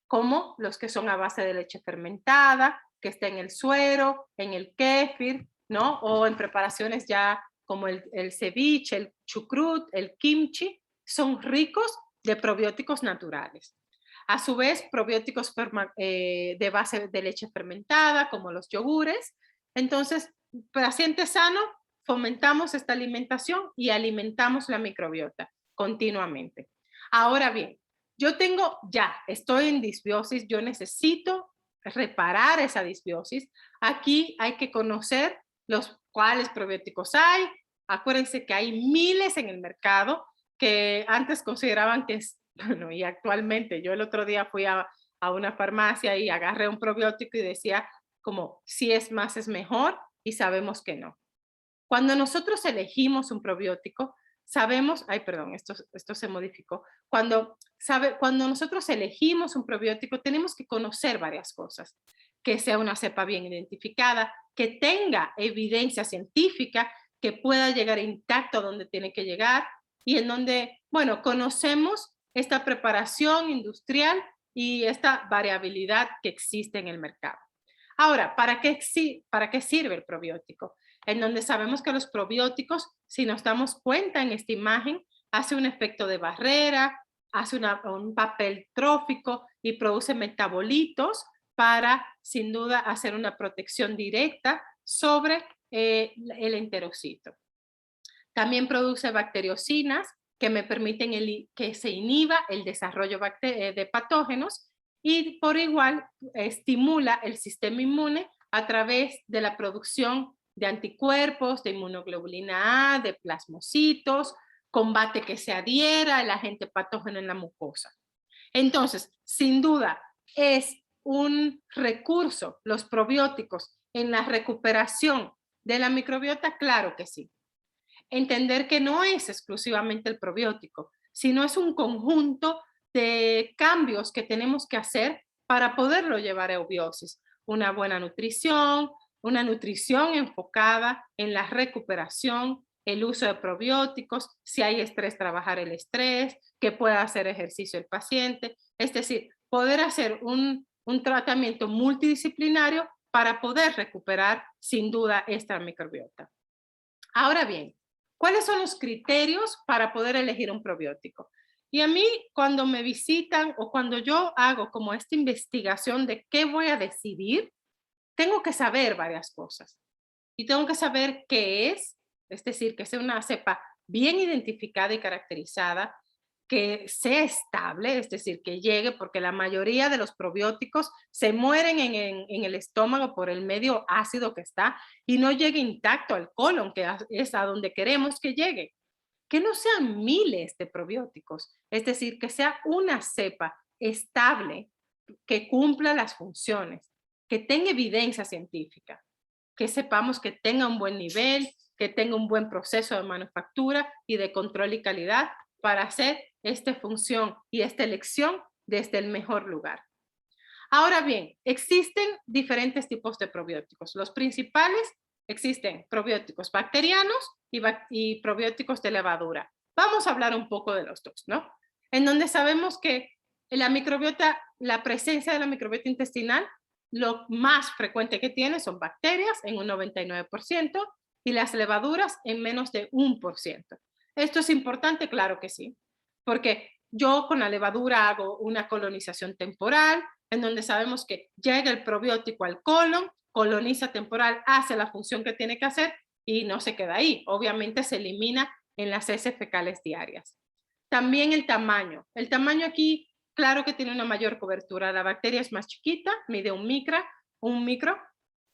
como los que son a base de leche fermentada, que está en el suero, en el kéfir, ¿no? O en preparaciones ya como el ceviche, el chucrut, el kimchi, son ricos de probióticos naturales. A su vez, probióticos de base de leche fermentada, como los yogures. Entonces, paciente sano, fomentamos esta alimentación y alimentamos la microbiota continuamente. Ahora bien, estoy en disbiosis, yo necesito reparar esa disbiosis. Aquí hay que conocer cuáles probióticos hay. Acuérdense que hay miles en el mercado que antes consideraban que es, bueno, y actualmente, yo el otro día fui a una farmacia y agarré un probiótico y decía como si es más es mejor y sabemos que no. Cuando nosotros elegimos un probiótico, sabemos, ay perdón, esto se modificó, cuando nosotros elegimos un probiótico tenemos que conocer varias cosas, que sea una cepa bien identificada, que tenga evidencia científica, que pueda llegar intacto a donde tiene que llegar y en donde, bueno, conocemos esta preparación industrial y esta variabilidad que existe en el mercado. Ahora, ¿para qué sirve el probiótico? En donde sabemos que los probióticos, si nos damos cuenta en esta imagen, hace un efecto de barrera, hace un papel trófico y produce metabolitos para, sin duda, hacer una protección directa sobre el enterocito. También produce bacteriocinas que me permiten que se inhiba el desarrollo de patógenos y por igual estimula el sistema inmune a través de la producción de anticuerpos, de inmunoglobulina A, de plasmocitos, combate que se adhiera al agente patógeno en la mucosa. Entonces, sin duda, es un recurso, los probióticos, en la recuperación de la microbiota, claro que sí. Entender que no es exclusivamente el probiótico, sino es un conjunto de cambios que tenemos que hacer para poderlo llevar a eubiosis. Una buena nutrición, una nutrición enfocada en la recuperación, el uso de probióticos, si hay estrés, trabajar el estrés, que pueda hacer ejercicio el paciente, es decir, poder hacer un tratamiento multidisciplinario para poder recuperar sin duda esta microbiota. Ahora bien, ¿cuáles son los criterios para poder elegir un probiótico? Y a mí, cuando me visitan o cuando yo hago como esta investigación de qué voy a decidir, tengo que saber varias cosas. Y tengo que saber qué es decir, que sea una cepa bien identificada y caracterizada, que sea estable, es decir, que llegue, porque la mayoría de los probióticos se mueren en el estómago por el medio ácido que está y no llegue intacto al colon, que es a donde queremos que llegue. Que no sean miles de probióticos, es decir, que sea una cepa estable, que cumpla las funciones, que tenga evidencia científica, que sepamos que tenga un buen nivel, que tenga un buen proceso de manufactura y de control y calidad para hacer esta función y esta elección desde el mejor lugar. Ahora bien, existen diferentes tipos de probióticos. Los principales existen probióticos bacterianos y probióticos de levadura. Vamos a hablar un poco de los dos, ¿no? En donde sabemos que la microbiota, la presencia de la microbiota intestinal, lo más frecuente que tiene son bacterias en un 99% y las levaduras en menos de 1%. ¿Esto es importante? Claro que sí, porque yo con la levadura hago una colonización temporal, en donde sabemos que llega el probiótico al colon, coloniza temporal, hace la función que tiene que hacer y no se queda ahí. Obviamente se elimina en las heces fecales diarias. También el tamaño. El tamaño aquí, claro que tiene una mayor cobertura. La bacteria es más chiquita, mide un micro,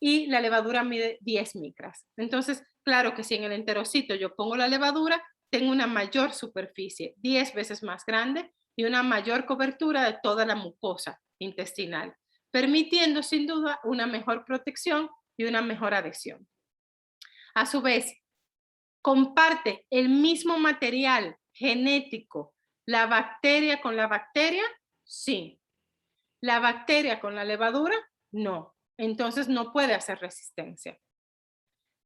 y la levadura mide 10 micras. Entonces, claro que si en el enterocito yo pongo la levadura, tengo una mayor superficie, 10 veces más grande, y una mayor cobertura de toda la mucosa intestinal, permitiendo sin duda una mejor protección y una mejor adhesión. A su vez, comparte el mismo material genético la bacteria con la bacteria, sí. La bacteria con la levadura, no. Entonces no puede hacer resistencia.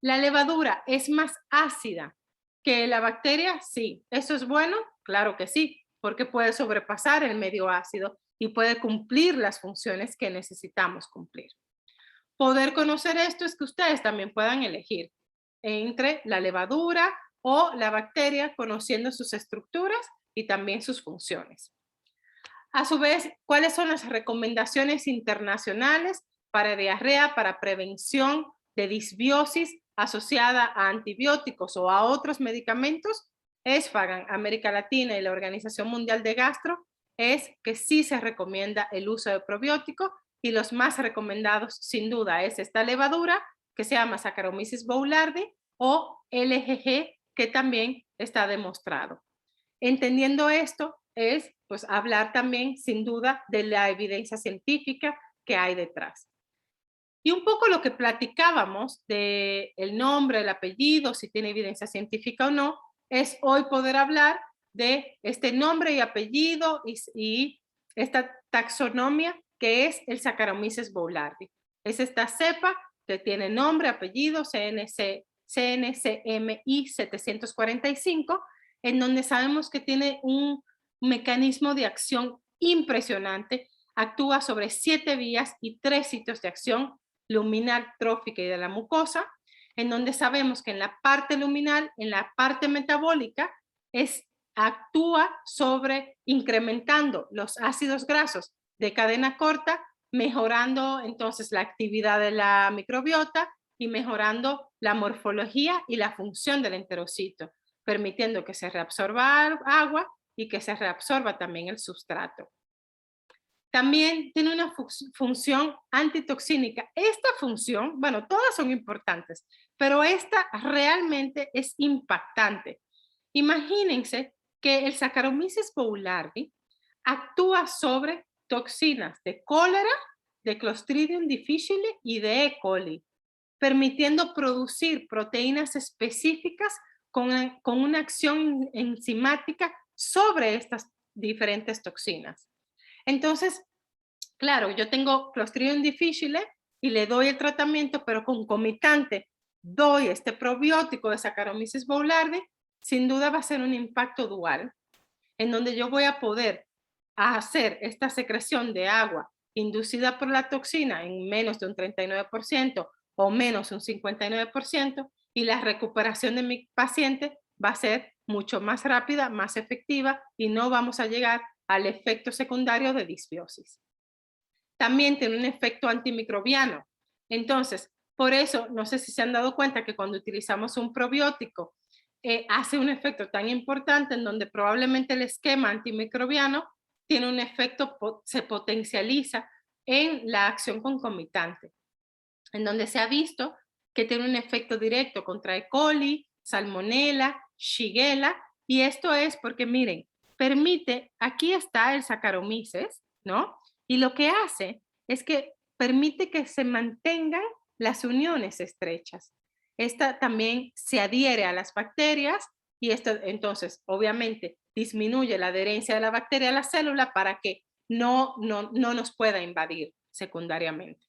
¿La levadura es más ácida que la bacteria? Sí. ¿Eso es bueno? Claro que sí, porque puede sobrepasar el medio ácido y puede cumplir las funciones que necesitamos cumplir. Poder conocer esto es que ustedes también puedan elegir entre la levadura o la bacteria, conociendo sus estructuras y también sus funciones. A su vez, ¿cuáles son las recomendaciones internacionales para diarrea, para prevención de disbiosis asociada a antibióticos o a otros medicamentos? ESFAGAN, América Latina y la Organización Mundial de Gastro, es que sí se recomienda el uso de probióticos y los más recomendados sin duda es esta levadura que se llama Saccharomyces boulardii o LGG, que también está demostrado. Entendiendo esto es pues hablar también sin duda de la evidencia científica que hay detrás. Y un poco lo que platicábamos de el nombre, el apellido, si tiene evidencia científica o no, es hoy poder hablar de este nombre y apellido y esta taxonomía que es el Saccharomyces boulardii. Es esta cepa que tiene nombre, apellido, CNCMI 745, en donde sabemos que tiene un mecanismo de acción impresionante, actúa sobre 7 vías y 3 sitios de acción, luminal, trófica y de la mucosa, en donde sabemos que en la parte luminal, en la parte metabólica, actúa sobre incrementando los ácidos grasos de cadena corta, mejorando entonces la actividad de la microbiota y mejorando la morfología y la función del enterocito, permitiendo que se reabsorba agua y que se reabsorba también el sustrato. También tiene una función antitoxínica. Esta función, bueno, todas son importantes, pero esta realmente es impactante. Imagínense que el Saccharomyces boulardii actúa sobre toxinas de cólera, de Clostridium difficile y de E. coli, permitiendo producir proteínas específicas con una acción enzimática sobre estas diferentes toxinas. Entonces, claro, yo tengo Clostridium difficile y le doy el tratamiento, pero concomitante doy este probiótico de Saccharomyces boulardii, sin duda va a ser un impacto dual, en donde yo voy a poder hacer esta secreción de agua inducida por la toxina en menos de un 39% o menos un 59%, y la recuperación de mi paciente va a ser mucho más rápida, más efectiva, y no vamos a llegar al efecto secundario de disbiosis. También tiene un efecto antimicrobiano. Entonces, por eso, no sé si se han dado cuenta que cuando utilizamos un probiótico, hace un efecto tan importante en donde probablemente el esquema antimicrobiano tiene un efecto, se potencializa en la acción concomitante, en donde se ha visto que tiene un efecto directo contra E. coli, Salmonella, Shigella, y esto es porque, miren, permite, aquí está el Saccharomyces, ¿no? Y lo que hace es que permite que se mantengan las uniones estrechas. Esta también se adhiere a las bacterias y esto entonces obviamente disminuye la adherencia de la bacteria a la célula para que no nos pueda invadir secundariamente.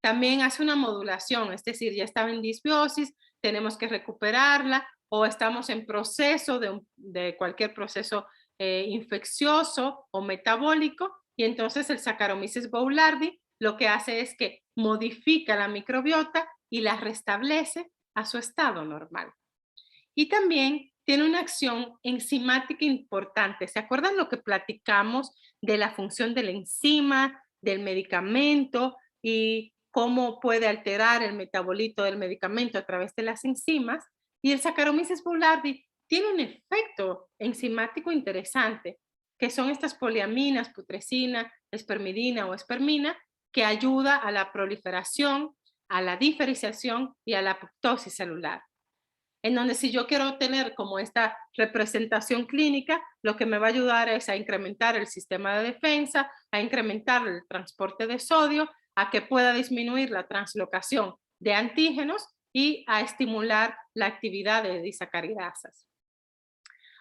También hace una modulación, es decir, ya estaba en disbiosis, tenemos que recuperarla o estamos en proceso de cualquier proceso infeccioso o metabólico, y entonces el Saccharomyces boulardii lo que hace es que modifica la microbiota y la restablece a su estado normal. Y también tiene una acción enzimática importante. ¿Se acuerdan lo que platicamos de la función de la enzima, del medicamento y cómo puede alterar el metabolito del medicamento a través de las enzimas? Y el Saccharomyces boulardii tiene un efecto enzimático interesante, que son estas poliaminas, putrescina, espermidina o espermina, que ayuda a la proliferación, a la diferenciación y a la apoptosis celular. En donde si yo quiero tener como esta representación clínica, lo que me va a ayudar es a incrementar el sistema de defensa, a incrementar el transporte de sodio, a que pueda disminuir la translocación de antígenos y a estimular la actividad de disacaridasas.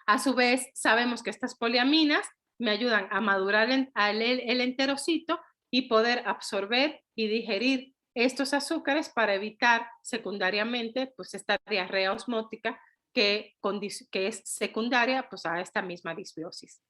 A su vez, sabemos que estas poliaminas me ayudan a madurar el enterocito y poder absorber y digerir estos azúcares para evitar secundariamente pues, esta diarrea osmótica que es secundaria pues, a esta misma disbiosis.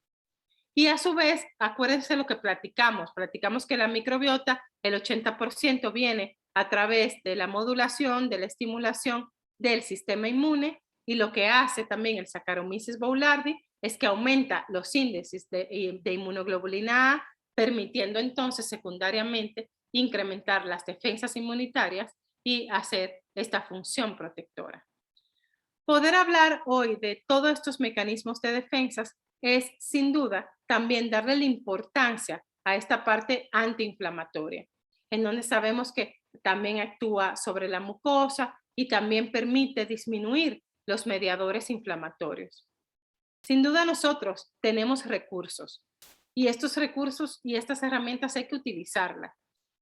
Y a su vez, acuérdense lo que platicamos que la microbiota, el 80% viene a través de la modulación, de la estimulación del sistema inmune, y lo que hace también el Saccharomyces boulardii es que aumenta los índices de inmunoglobulina A, permitiendo entonces secundariamente incrementar las defensas inmunitarias y hacer esta función protectora. Poder hablar hoy de todos estos mecanismos de defensas es sin duda también darle la importancia a esta parte antiinflamatoria, en donde sabemos que también actúa sobre la mucosa y también permite disminuir los mediadores inflamatorios. Sin duda nosotros tenemos recursos, y estos recursos y estas herramientas hay que utilizarlas,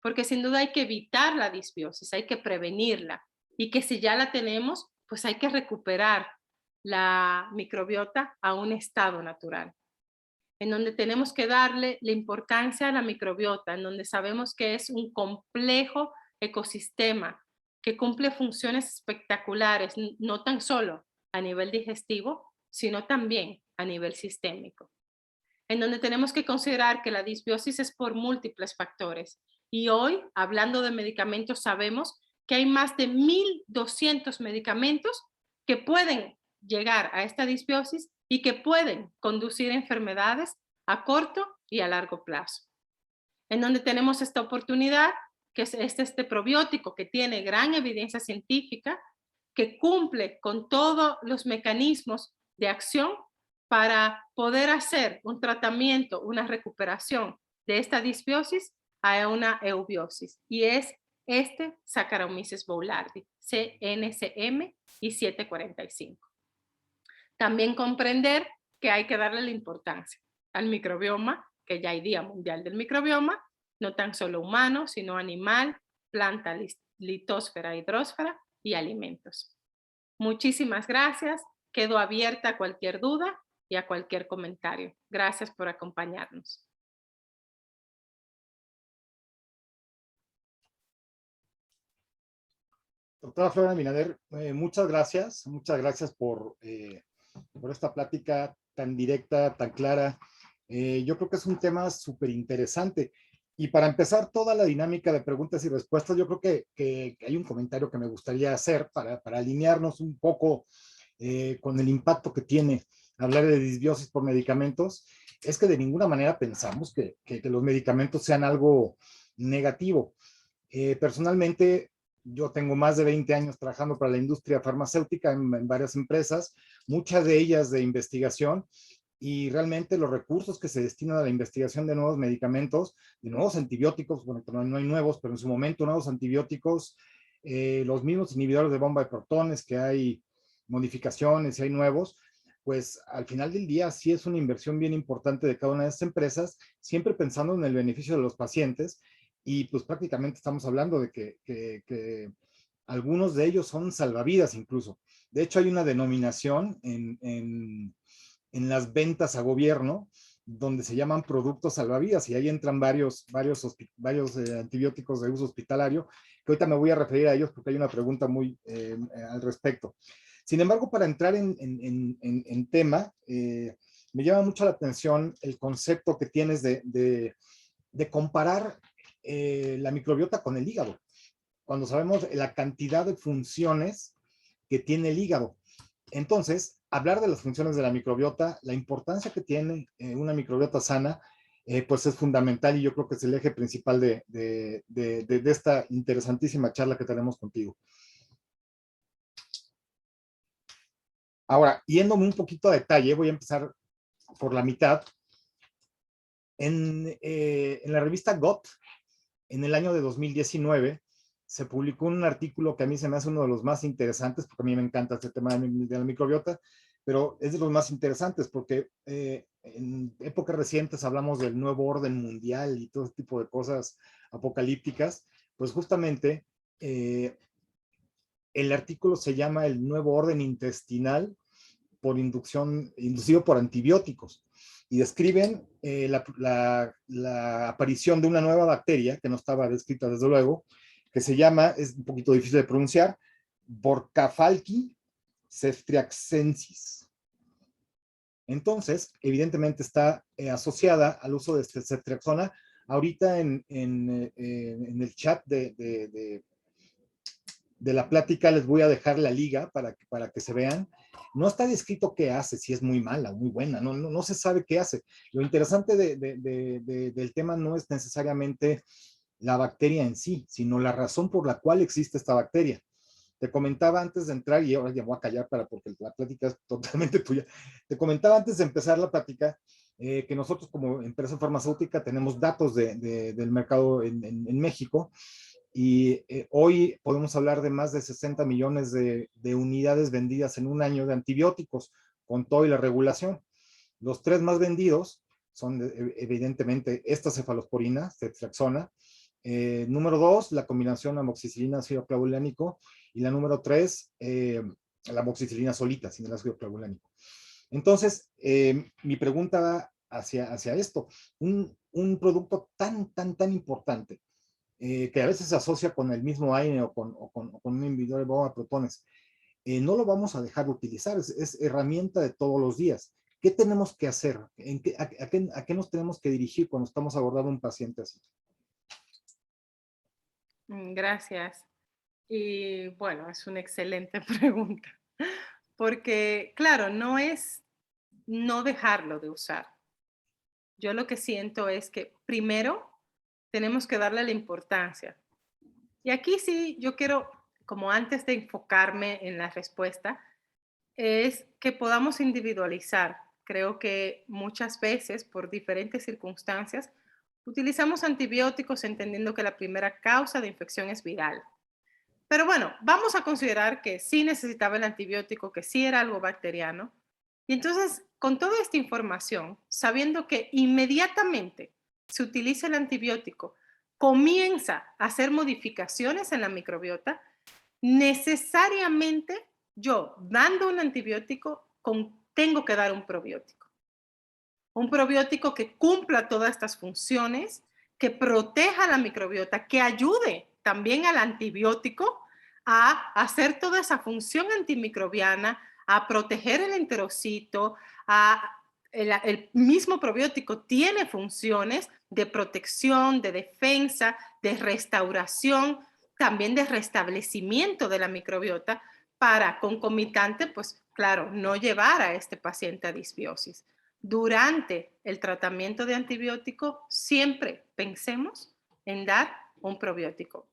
porque sin duda hay que evitar la disbiosis, hay que prevenirla, y que si ya la tenemos, pues hay que recuperar la microbiota a un estado natural, en donde tenemos que darle la importancia a la microbiota, en donde sabemos que es un complejo ecosistema que cumple funciones espectaculares, no tan solo a nivel digestivo, sino también a nivel sistémico, en donde tenemos que considerar que la disbiosis es por múltiples factores. Y hoy, hablando de medicamentos, sabemos que hay más de 1.200 medicamentos que pueden llegar a esta disbiosis y que pueden conducir a enfermedades a corto y a largo plazo. en donde tenemos esta oportunidad, que es este probiótico que tiene gran evidencia científica, que cumple con todos los mecanismos de acción para poder hacer un tratamiento, una recuperación de esta disbiosis a una eubiosis. Y es este Saccharomyces boulardii, CNCM y 745. También comprender que hay que darle la importancia al microbioma, que ya hay Día Mundial del Microbioma, no tan solo humano, sino animal, planta, litósfera, hidrósfera y alimentos. Muchísimas gracias. Quedo abierta a cualquier duda y a cualquier comentario. Gracias por acompañarnos. Doctora Flora Minader, muchas gracias por esta plática tan directa, tan clara. Yo creo que es un tema súper interesante. Y para empezar toda la dinámica de preguntas y respuestas, yo creo que hay un comentario que me gustaría hacer para alinearnos un poco con el impacto que tiene hablar de disbiosis por medicamentos. Es que de ninguna manera pensamos que los medicamentos sean algo negativo. Personalmente, yo tengo más de 20 años trabajando para la industria farmacéutica en varias empresas, muchas de ellas de investigación, y realmente los recursos que se destinan a la investigación de nuevos medicamentos, de nuevos antibióticos, bueno, no hay nuevos, pero en su momento nuevos antibióticos, los mismos inhibidores de bomba de protones, que hay modificaciones y hay nuevos, pues al final del día sí es una inversión bien importante de cada una de estas empresas, siempre pensando en el beneficio de los pacientes, y pues prácticamente estamos hablando de que algunos de ellos son salvavidas incluso. De hecho, hay una denominación en las ventas a gobierno donde se llaman productos salvavidas, y ahí entran varios antibióticos de uso hospitalario, que ahorita me voy a referir a ellos porque hay una pregunta muy al respecto. Sin embargo, para entrar en tema, me llama mucho la atención el concepto que tienes de comparar la microbiota con el hígado, cuando sabemos la cantidad de funciones que tiene el hígado. Entonces, hablar de las funciones de la microbiota, la importancia que tiene una microbiota sana, pues es fundamental, y yo creo que es el eje principal de esta interesantísima charla que tenemos contigo. Ahora, yéndome un poquito a detalle, voy a empezar por la mitad. En la revista GOT, en el año de 2019, se publicó un artículo que a mí se me hace uno de los más interesantes, porque a mí me encanta este tema de la microbiota, pero es de los más interesantes porque en épocas recientes hablamos del nuevo orden mundial y todo tipo de cosas apocalípticas. Pues justamente el artículo se llama El nuevo orden intestinal inducido por antibióticos, y describen la aparición de una nueva bacteria que no estaba descrita desde luego, que se llama, es un poquito difícil de pronunciar, Borcafalci ceftriaxensis. Entonces, evidentemente está asociada al uso de ceftriaxona. Ahorita en el chat de la plática les voy a dejar la liga para que se vean. No está descrito qué hace, si es muy mala o muy buena, no se sabe qué hace. Lo interesante del tema no es necesariamente la bacteria en sí, sino la razón por la cual existe esta bacteria. Te comentaba antes de entrar, y ahora ya voy a callar porque la plática es totalmente tuya. Te comentaba antes de empezar la plática que nosotros como empresa farmacéutica tenemos datos del mercado en México, y hoy podemos hablar de más de 60 millones de unidades vendidas en un año de antibióticos, con toda la regulación. Los tres más vendidos son evidentemente esta cefalosporina, ceftriaxona. Número 2, la combinación amoxicilina ácido clavulánico, y la número 3, la amoxicilina solita, sin el ácido clavulánico. Entonces, mi pregunta va hacia esto. Un producto tan importante, que a veces se asocia con el mismo AINE o con un inhibidor de bomba de protones, no lo vamos a dejar de utilizar, es herramienta de todos los días. ¿Qué tenemos que hacer? ¿A qué nos tenemos que dirigir cuando estamos abordando un paciente así? Gracias. Y bueno, es una excelente pregunta, porque claro, no es no dejarlo de usar. Yo lo que siento es que primero tenemos que darle la importancia. Y aquí sí, yo quiero, como antes de enfocarme en la respuesta, es que podamos individualizar. Creo que muchas veces, por diferentes circunstancias, utilizamos antibióticos entendiendo que la primera causa de infección es viral. Pero bueno, vamos a considerar que sí necesitaba el antibiótico, que sí era algo bacteriano. Y entonces, con toda esta información, sabiendo que inmediatamente se utiliza el antibiótico, comienza a hacer modificaciones en la microbiota, necesariamente yo, dando un antibiótico, tengo que dar un probiótico. Un probiótico que cumpla todas estas funciones, que proteja la microbiota, que ayude también al antibiótico a hacer toda esa función antimicrobiana, a proteger el enterocito, el mismo probiótico tiene funciones de protección, de defensa, de restauración, también de restablecimiento de la microbiota para concomitante, pues claro, no llevar a este paciente a disbiosis. Durante el tratamiento de antibiótico, siempre pensemos en dar un probiótico.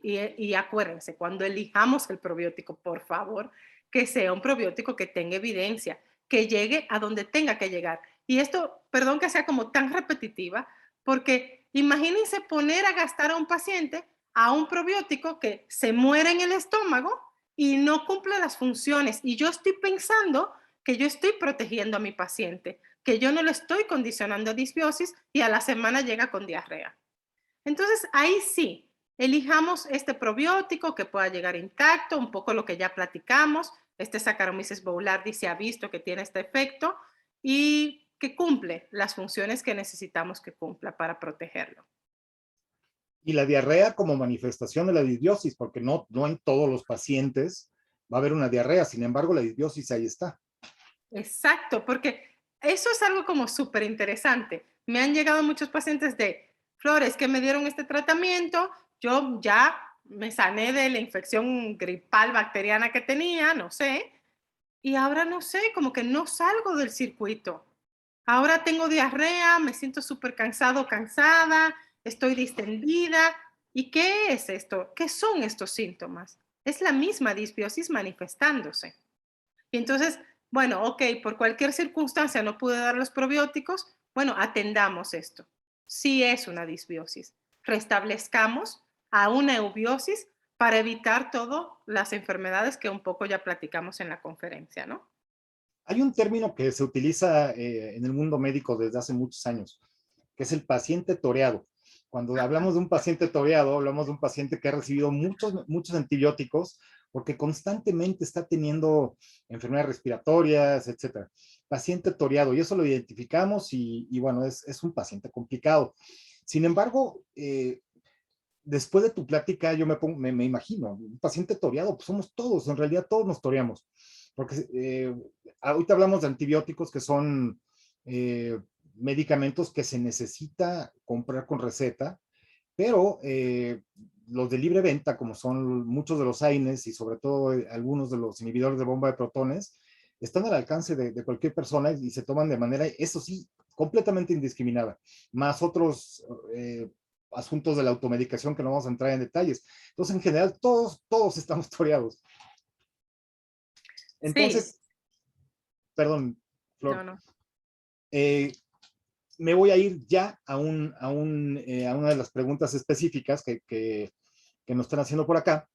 Y acuérdense, cuando elijamos el probiótico, por favor, que sea un probiótico que tenga evidencia, que llegue a donde tenga que llegar. Y esto, perdón que sea como tan repetitiva, porque imagínense poner a gastar a un paciente a un probiótico que se muere en el estómago y no cumple las funciones. Y yo estoy pensando que yo estoy protegiendo a mi paciente, que yo no lo estoy condicionando a disbiosis y a la semana llega con diarrea. Entonces, ahí sí, elijamos este probiótico que pueda llegar intacto, un poco lo que ya platicamos. Este Saccharomyces boulardii se ha visto que tiene este efecto y que cumple las funciones que necesitamos que cumpla para protegerlo. Y la diarrea como manifestación de la disbiosis, porque no en todos los pacientes va a haber una diarrea, sin embargo, la disbiosis ahí está. Exacto, porque eso es algo como súper interesante. Me han llegado muchos pacientes de Flores que me dieron este tratamiento, yo ya me sané de la infección gripal bacteriana que tenía, no sé, y ahora no sé, como que no salgo del circuito. Ahora tengo diarrea, me siento súper cansado, cansada, estoy distendida. ¿Y qué es esto? ¿Qué son estos síntomas? Es la misma disbiosis manifestándose. Y entonces, bueno, ok, por cualquier circunstancia no pude dar los probióticos, bueno, atendamos esto. Sí es una disbiosis. Restablezcamos a una eubiosis para evitar todas las enfermedades que un poco ya platicamos en la conferencia, ¿no? Hay un término que se utiliza en el mundo médico desde hace muchos años, que es el paciente toreado. Cuando hablamos de un paciente toreado, hablamos de un paciente que ha recibido muchos antibióticos porque constantemente está teniendo enfermedades respiratorias, etcétera. Paciente toreado, y eso lo identificamos y bueno, es un paciente complicado. Sin embargo, después de tu plática, yo me imagino, un paciente toreado, pues somos todos, en realidad todos nos toreamos, porque ahorita hablamos de antibióticos que son medicamentos que se necesita comprar con receta, pero los de libre venta, como son muchos de los AINES y sobre todo algunos de los inhibidores de bomba de protones, están al alcance de cualquier persona y se toman de manera, eso sí, completamente indiscriminada, más otros asuntos de la automedicación que no vamos a entrar en detalles. Entonces, en general, todos estamos toreados. Sí, Entonces, perdón, no, Flor, no. eh, me voy a ir ya a una de las preguntas específicas que nos están haciendo por acá.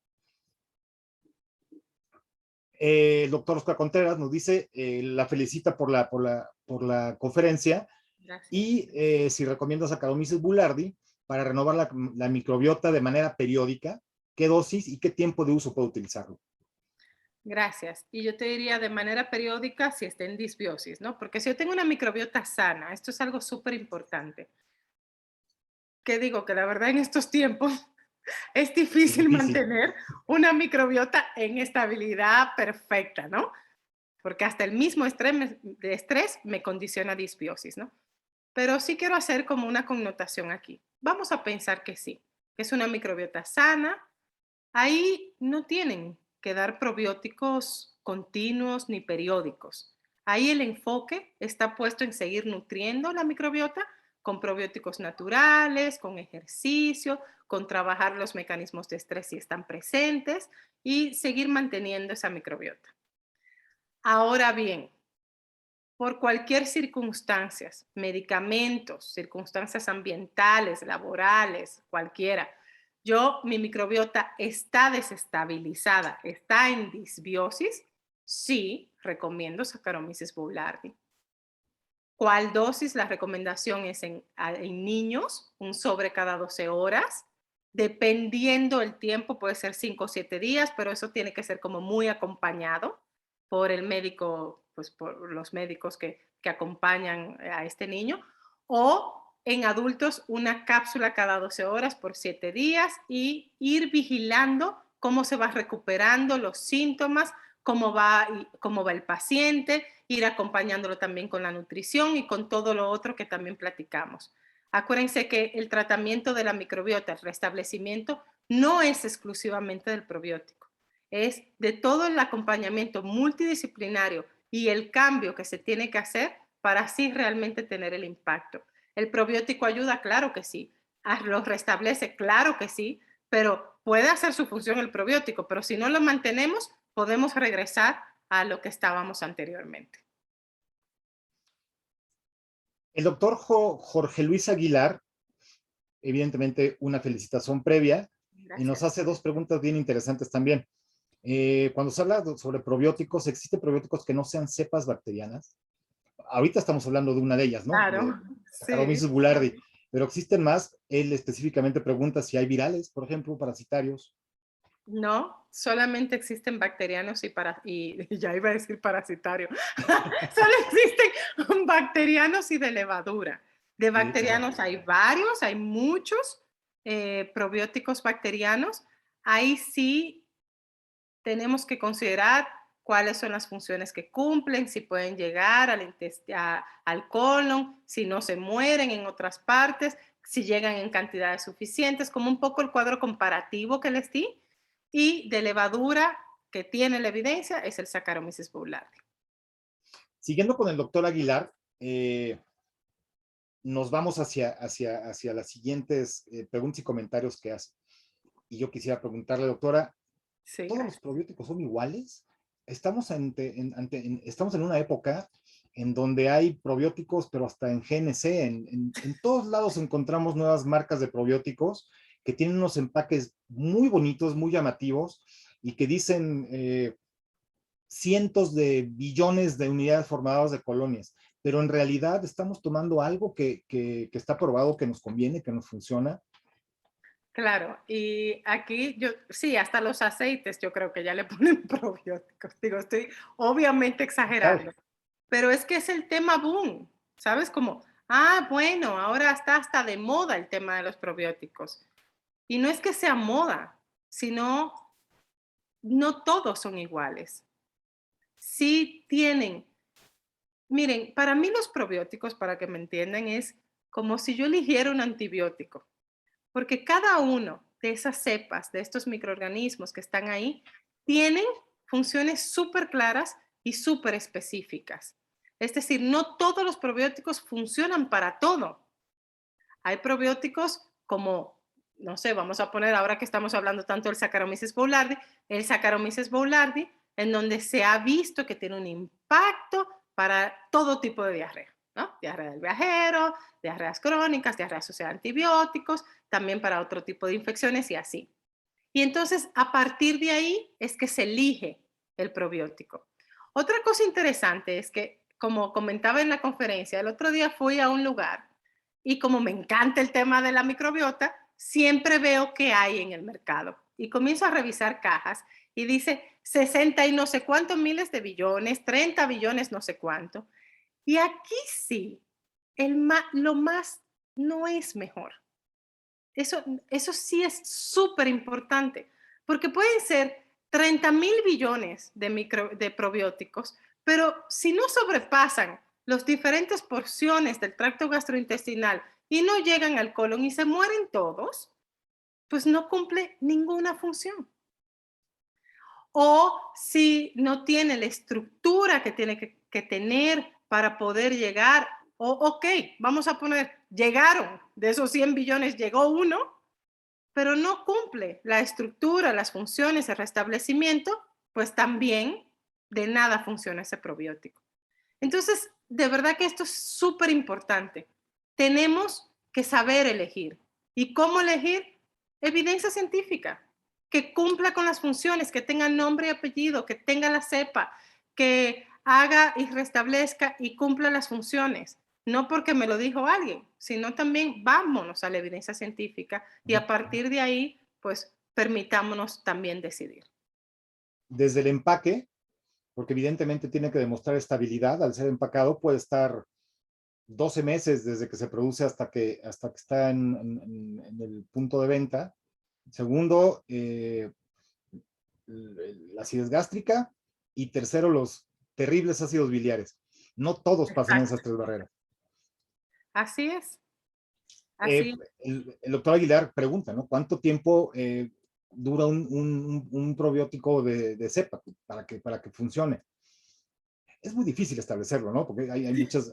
El doctor Oscar Contreras nos dice, la felicita por la conferencia Gracias. y si recomiendas a Saccharomyces boulardii para renovar la microbiota de manera periódica, qué dosis y qué tiempo de uso puede utilizarlo. Gracias. Y yo te diría de manera periódica si está en disbiosis, ¿no? Porque si yo tengo una microbiota sana, esto es algo súper importante. Que digo que la verdad en estos tiempos es Es difícil difícil. mantener una microbiota en estabilidad perfecta, ¿no? Porque hasta el mismo estrés me condiciona disbiosis, ¿no? Pero sí quiero hacer como una connotación aquí. Vamos a pensar que sí, que es una microbiota sana. Ahí no tienen que dar probióticos continuos ni periódicos. Ahí el enfoque está puesto en seguir nutriendo la microbiota con probióticos naturales, con ejercicio, con trabajar los mecanismos de estrés si están presentes y seguir manteniendo esa microbiota. Ahora bien, por cualquier circunstancias, medicamentos, circunstancias ambientales, laborales, cualquiera, mi microbiota está desestabilizada, está en disbiosis, sí, recomiendo Saccharomyces boulardii. ¿Cuál dosis? La recomendación es en niños, un sobre cada 12 horas. Dependiendo el tiempo, puede ser 5 o 7 días, pero eso tiene que ser como muy acompañado por el médico, pues por los médicos que acompañan a este niño. O en adultos, una cápsula cada 12 horas por 7 días y ir vigilando cómo se va recuperando los síntomas, cómo va el paciente, ir acompañándolo también con la nutrición y con todo lo otro que también platicamos. Acuérdense que el tratamiento de la microbiota, el restablecimiento, no es exclusivamente del probiótico, es de todo el acompañamiento multidisciplinario y el cambio que se tiene que hacer para así realmente tener el impacto. ¿El probiótico ayuda? Claro que sí. ¿Lo restablece? Claro que sí, pero puede hacer su función el probiótico, pero si no lo mantenemos, podemos regresar a lo que estábamos anteriormente. El doctor Jorge Luis Aguilar, evidentemente una felicitación previa, y nos Gracias. hace dos preguntas bien interesantes también. Cuando se habla sobre probióticos, ¿existen probióticos que no sean cepas bacterianas? Ahorita estamos hablando de una de ellas, ¿no? De Claro, sí. Saccharomyces boulardii, pero existen más. Él específicamente pregunta si hay virales, por ejemplo, parasitarios. No, solamente existen bacterianos y ya iba a decir parasitarios. Solo existen bacterianos y de levadura. De Sí, bacterianos hay varios, hay muchos probióticos bacterianos. Ahí sí tenemos que considerar cuáles son las funciones que cumplen, si pueden llegar al colon, si no se mueren en otras partes, si llegan en cantidades suficientes, como un poco el cuadro comparativo que les di. Y de levadura que tiene la evidencia es el Saccharomyces boulardii. siguiendo con el doctor Aguilar, nos vamos hacia las siguientes preguntas y comentarios que hace. Y yo quisiera preguntarle, doctora, Sí, ¿todos los gracias. probióticos son iguales? Estamos en una época en donde hay probióticos, pero hasta en GNC, en todos lados encontramos nuevas marcas de probióticos que tienen unos empaques muy bonitos, muy llamativos, y que dicen cientos de billones de unidades formadas de colonias, pero en realidad estamos tomando algo que está probado, que nos conviene, que nos funciona. Claro, y aquí sí, hasta los aceites yo creo que ya le ponen probióticos. Digo, estoy obviamente Claro, exagerando, pero es que es el tema boom, ¿sabes? Como, bueno, ahora está hasta de moda el tema de los probióticos. Y no es que sea moda, sino no todos son iguales. Sí tienen, miren, para mí los probióticos, para que me entiendan, es como si yo eligiera un antibiótico. Porque cada uno de esas cepas, de estos microorganismos que están ahí, tienen funciones súper claras y súper específicas. Es decir, no todos los probióticos funcionan para todo. Hay probióticos como, no sé, vamos a poner ahora que estamos hablando tanto del Saccharomyces boulardii, en donde se ha visto que tiene un impacto para todo tipo de diarrea, ¿no? Diarrea del viajero, diarreas crónicas, diarrea asociada a antibióticos, también para otro tipo de infecciones y así. Y entonces, a partir de ahí es que se elige el probiótico. Otra cosa interesante es que, como comentaba en la conferencia, el otro día fui a un lugar y como me encanta el tema de la microbiota, siempre veo qué hay en el mercado. Y comienzo a revisar cajas y dice 60 y no sé cuántos miles de billones, 30 billones no sé cuánto. Y aquí sí, lo más no es mejor. Eso sí es súper importante, porque pueden ser 30.000 billones de probióticos, pero si no sobrepasan las diferentes porciones del tracto gastrointestinal y no llegan al colon y se mueren todos, pues no cumple ninguna función. O si no tiene la estructura que tiene que tener para poder llegar O, ok, vamos a poner, llegaron, de esos 100 billones llegó uno, pero no cumple la estructura, las funciones, el restablecimiento, pues también de nada funciona ese probiótico. Entonces, de verdad que esto es súper importante. Tenemos que saber elegir. ¿Y cómo elegir? Evidencia científica, que cumpla con las funciones, que tenga nombre y apellido, que tenga la cepa, que haga y restablezca y cumpla las funciones. No porque me lo dijo alguien, sino también vámonos a la evidencia científica y a partir de ahí, pues permitámonos también decidir. Desde el empaque, porque evidentemente tiene que demostrar estabilidad, al ser empacado puede estar 12 meses desde que se produce hasta que está en el punto de venta. Segundo, la acidez gástrica. Y tercero, los terribles ácidos biliares. No todos pasan esas Exacto. tres barreras. Así es. Eh, Así el doctor Aguilar pregunta, ¿no? ¿Cuánto tiempo dura un probiótico de cepa para que funcione? Es muy difícil establecerlo, ¿no? Porque hay muchas,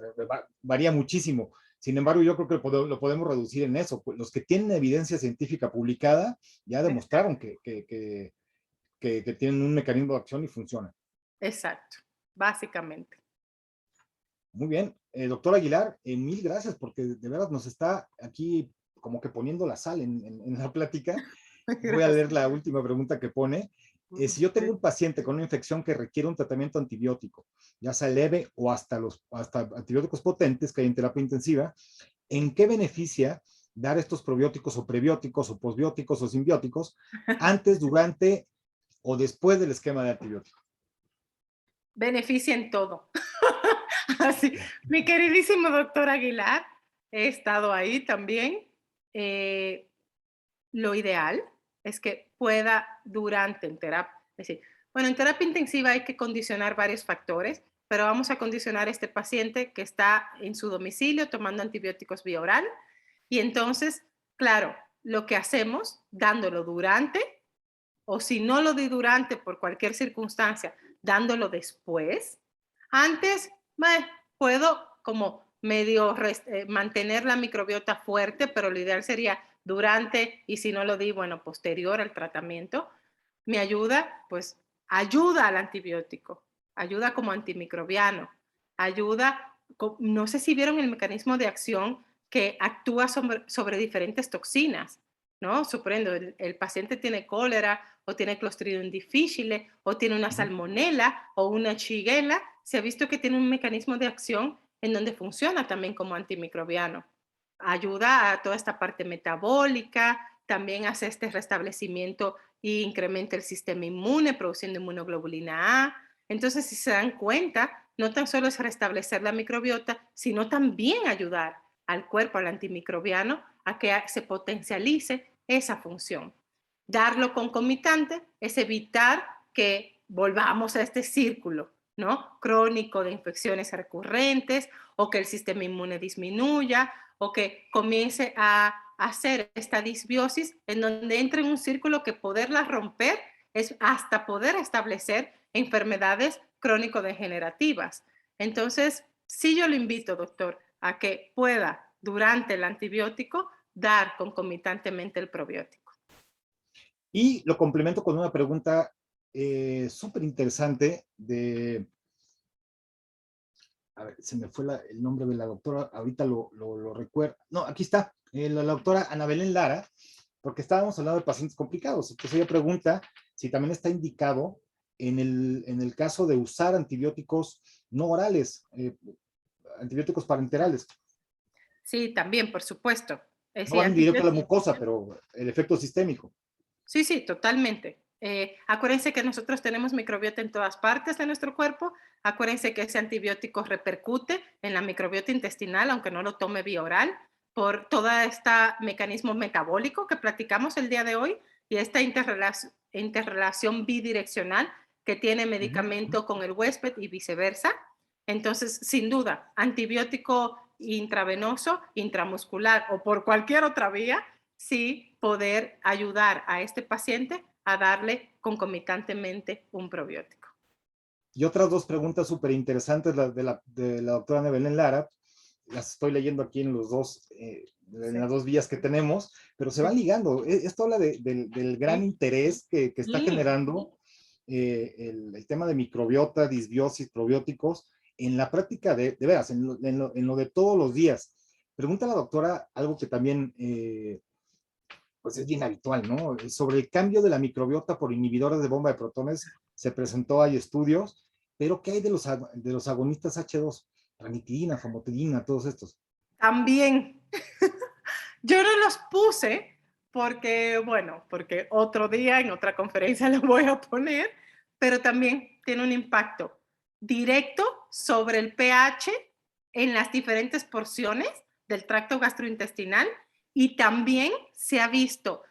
varía muchísimo. Sin embargo, yo creo que lo podemos reducir en eso. Los que tienen evidencia científica publicada ya demostraron que tienen un mecanismo de acción y funciona. exacto, básicamente. Muy bien. Doctor Aguilar, mil gracias porque de verdad nos está aquí como que poniendo la sal en la plática. Voy a leer Gracias. la última pregunta que pone. Si yo tengo un paciente con una infección que requiere un tratamiento antibiótico, ya sea leve o hasta antibióticos potentes que hay en terapia intensiva, ¿en qué beneficia dar estos probióticos o prebióticos o posbióticos o simbióticos antes, durante o después del esquema de antibiótico? Beneficia en todo. Así, mi queridísimo doctor Aguilar, he estado ahí también. Eh, lo ideal es que pueda durante en terapia, es decir, bueno, en terapia intensiva hay que condicionar varios factores, pero vamos a condicionar a este paciente que está en su domicilio tomando antibióticos vía oral y entonces, claro, lo que hacemos dándolo durante o si no lo di durante por cualquier circunstancia, dándolo después, antes puedo como medio mantener la microbiota fuerte, pero lo ideal sería durante y si no lo di, bueno, posterior al tratamiento. Me ayuda, pues ayuda al antibiótico, ayuda como antimicrobiano, ayuda, no sé si vieron el mecanismo de acción que actúa sobre diferentes toxinas. ¿No? Suprendo, el paciente tiene cólera o tiene Clostridium difficile o tiene una salmonela o una shigella, se ha visto que tiene un mecanismo de acción en donde funciona también como antimicrobiano. Ayuda a toda esta parte metabólica, también hace este restablecimiento e incrementa el sistema inmune produciendo inmunoglobulina A. Entonces, si se dan cuenta, no tan solo es restablecer la microbiota, sino también ayudar al cuerpo, al antimicrobiano, a que se potencialice esa función. Darlo concomitante es evitar que volvamos a este círculo, ¿no? Crónico de infecciones recurrentes o que el sistema inmune disminuya o que comience a hacer esta disbiosis en donde entra en un círculo que poderla romper es hasta poder establecer enfermedades crónico-degenerativas. Entonces, sí yo lo invito, doctor, a que pueda, durante el antibiótico, dar concomitantemente el probiótico. Y lo complemento con una pregunta súper interesante a ver, se me fue el nombre de la doctora, ahorita lo recuerdo. No, aquí está, la doctora Ana Belén Lara, porque estábamos hablando de pacientes complicados. Entonces ella pregunta si también está indicado en el caso de usar antibióticos no orales, antibióticos parenterales. Sí, también, por supuesto. No Sí, van directo a la antibióticos. mucosa, pero el efecto sistémico. Sí, sí, totalmente. Acuérdense que nosotros tenemos microbiota en todas partes de nuestro cuerpo. Acuérdense que ese antibiótico repercute en la microbiota intestinal, aunque no lo tome vía oral, por todo este mecanismo metabólico que platicamos el día de hoy y esta interrelación bidireccional que tiene medicamento con el huésped y viceversa. Entonces, sin duda, antibiótico intravenoso, intramuscular o por cualquier otra vía, sí poder ayudar a este paciente a darle concomitantemente un probiótico. Y otras dos preguntas súper interesantes de la doctora Ana Belén Lara. las estoy leyendo aquí en en las dos vías que tenemos, pero se va ligando. Esto habla del gran Sí, interés que está sí. generando el tema de microbiota, disbiosis, probióticos, en la práctica de veras, en lo de todos los días. Pregunta a la doctora algo que también pues es bien habitual, ¿no? Sobre el cambio de la microbiota por inhibidores de bomba de protones, se presentó, hay estudios, pero ¿qué hay de los agonistas H2? Ranitidina, famotidina, todos estos. También. Yo no los puse porque, bueno, porque otro día en otra conferencia lo voy a poner, pero también tiene un impacto directo sobre el pH en las diferentes porciones del tracto gastrointestinal y también se ha visto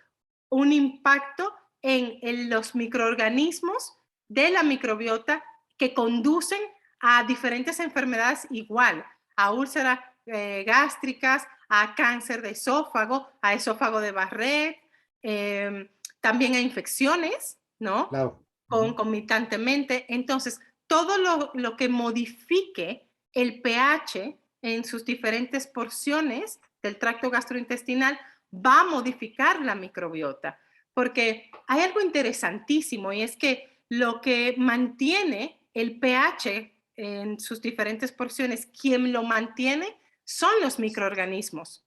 un impacto en los microorganismos de la microbiota que conducen a diferentes enfermedades igual, a úlceras gástricas, a cáncer de esófago, a esófago de Barrett, también a infecciones, ¿no? Claro. Concomitantemente. Entonces, todo lo que modifique el pH en sus diferentes porciones del tracto gastrointestinal va a modificar la microbiota. Porque hay algo interesantísimo y es que lo que mantiene el pH en sus diferentes porciones, quien lo mantiene son los microorganismos.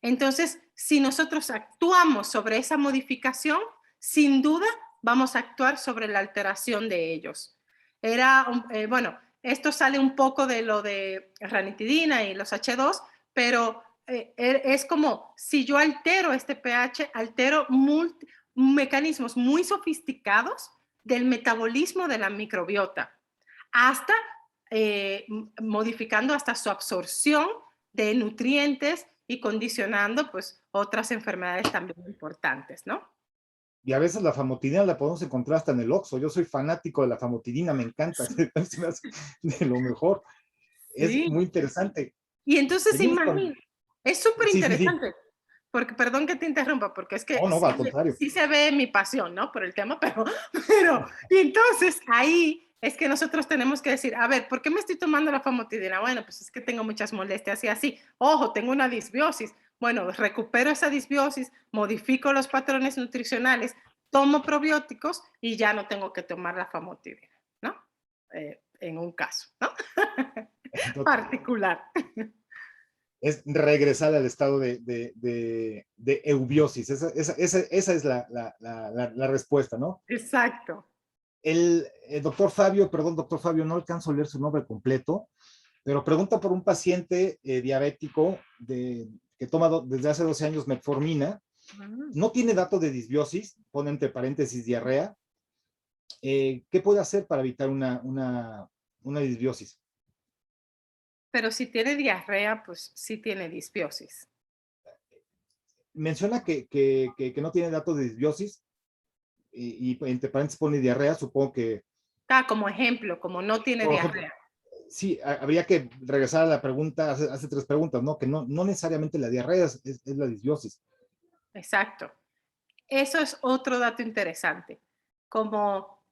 Entonces, si nosotros actuamos sobre esa modificación, sin duda vamos a actuar sobre la alteración de ellos. Bueno, esto sale un poco de lo de ranitidina y los H2, pero es como si yo altero este pH, altero mecanismos muy sofisticados del metabolismo de la microbiota, hasta modificando hasta su absorción de nutrientes y condicionando pues otras enfermedades también importantes, ¿no? Y a veces la famotidina la podemos encontrar hasta en el Oxxo. Yo soy fanático de la famotidina, me encanta, se me hace de lo mejor. Es Sí. muy interesante. Y entonces Seguimos con... imagina, es súper Sí, sí, sí. interesante, porque perdón que te interrumpa, porque es que No, no, al contrario. sí se ve mi pasión, ¿no? Por el tema, pero, y entonces ahí es que nosotros tenemos que decir, a ver, ¿por qué me estoy tomando la famotidina? Bueno, pues es que tengo muchas molestias y así. Ojo, tengo una disbiosis. Bueno, recupero esa disbiosis, modifico los patrones nutricionales, tomo probióticos y ya no tengo que tomar la famotidina, ¿no? En un caso, ¿no? Particular. Es regresar al estado de eubiosis. Esa es la respuesta, ¿no? Exacto. El doctor Fabio, perdón, doctor Fabio, no alcanzo a leer su nombre completo, pero pregunta por un paciente diabético que toma desde hace 12 años metformina, no tiene datos de disbiosis, pone entre paréntesis diarrea. ¿Qué puede hacer para evitar una disbiosis? Pero si tiene diarrea, pues sí tiene disbiosis. Menciona que no tiene datos de disbiosis y entre paréntesis pone diarrea, supongo que, Como ejemplo, como no tiene por ejemplo, diarrea. sí, habría que regresar a la pregunta, hace tres preguntas, ¿no? Que no necesariamente la diarrea es la disbiosis. Exacto. Eso es otro dato interesante. Como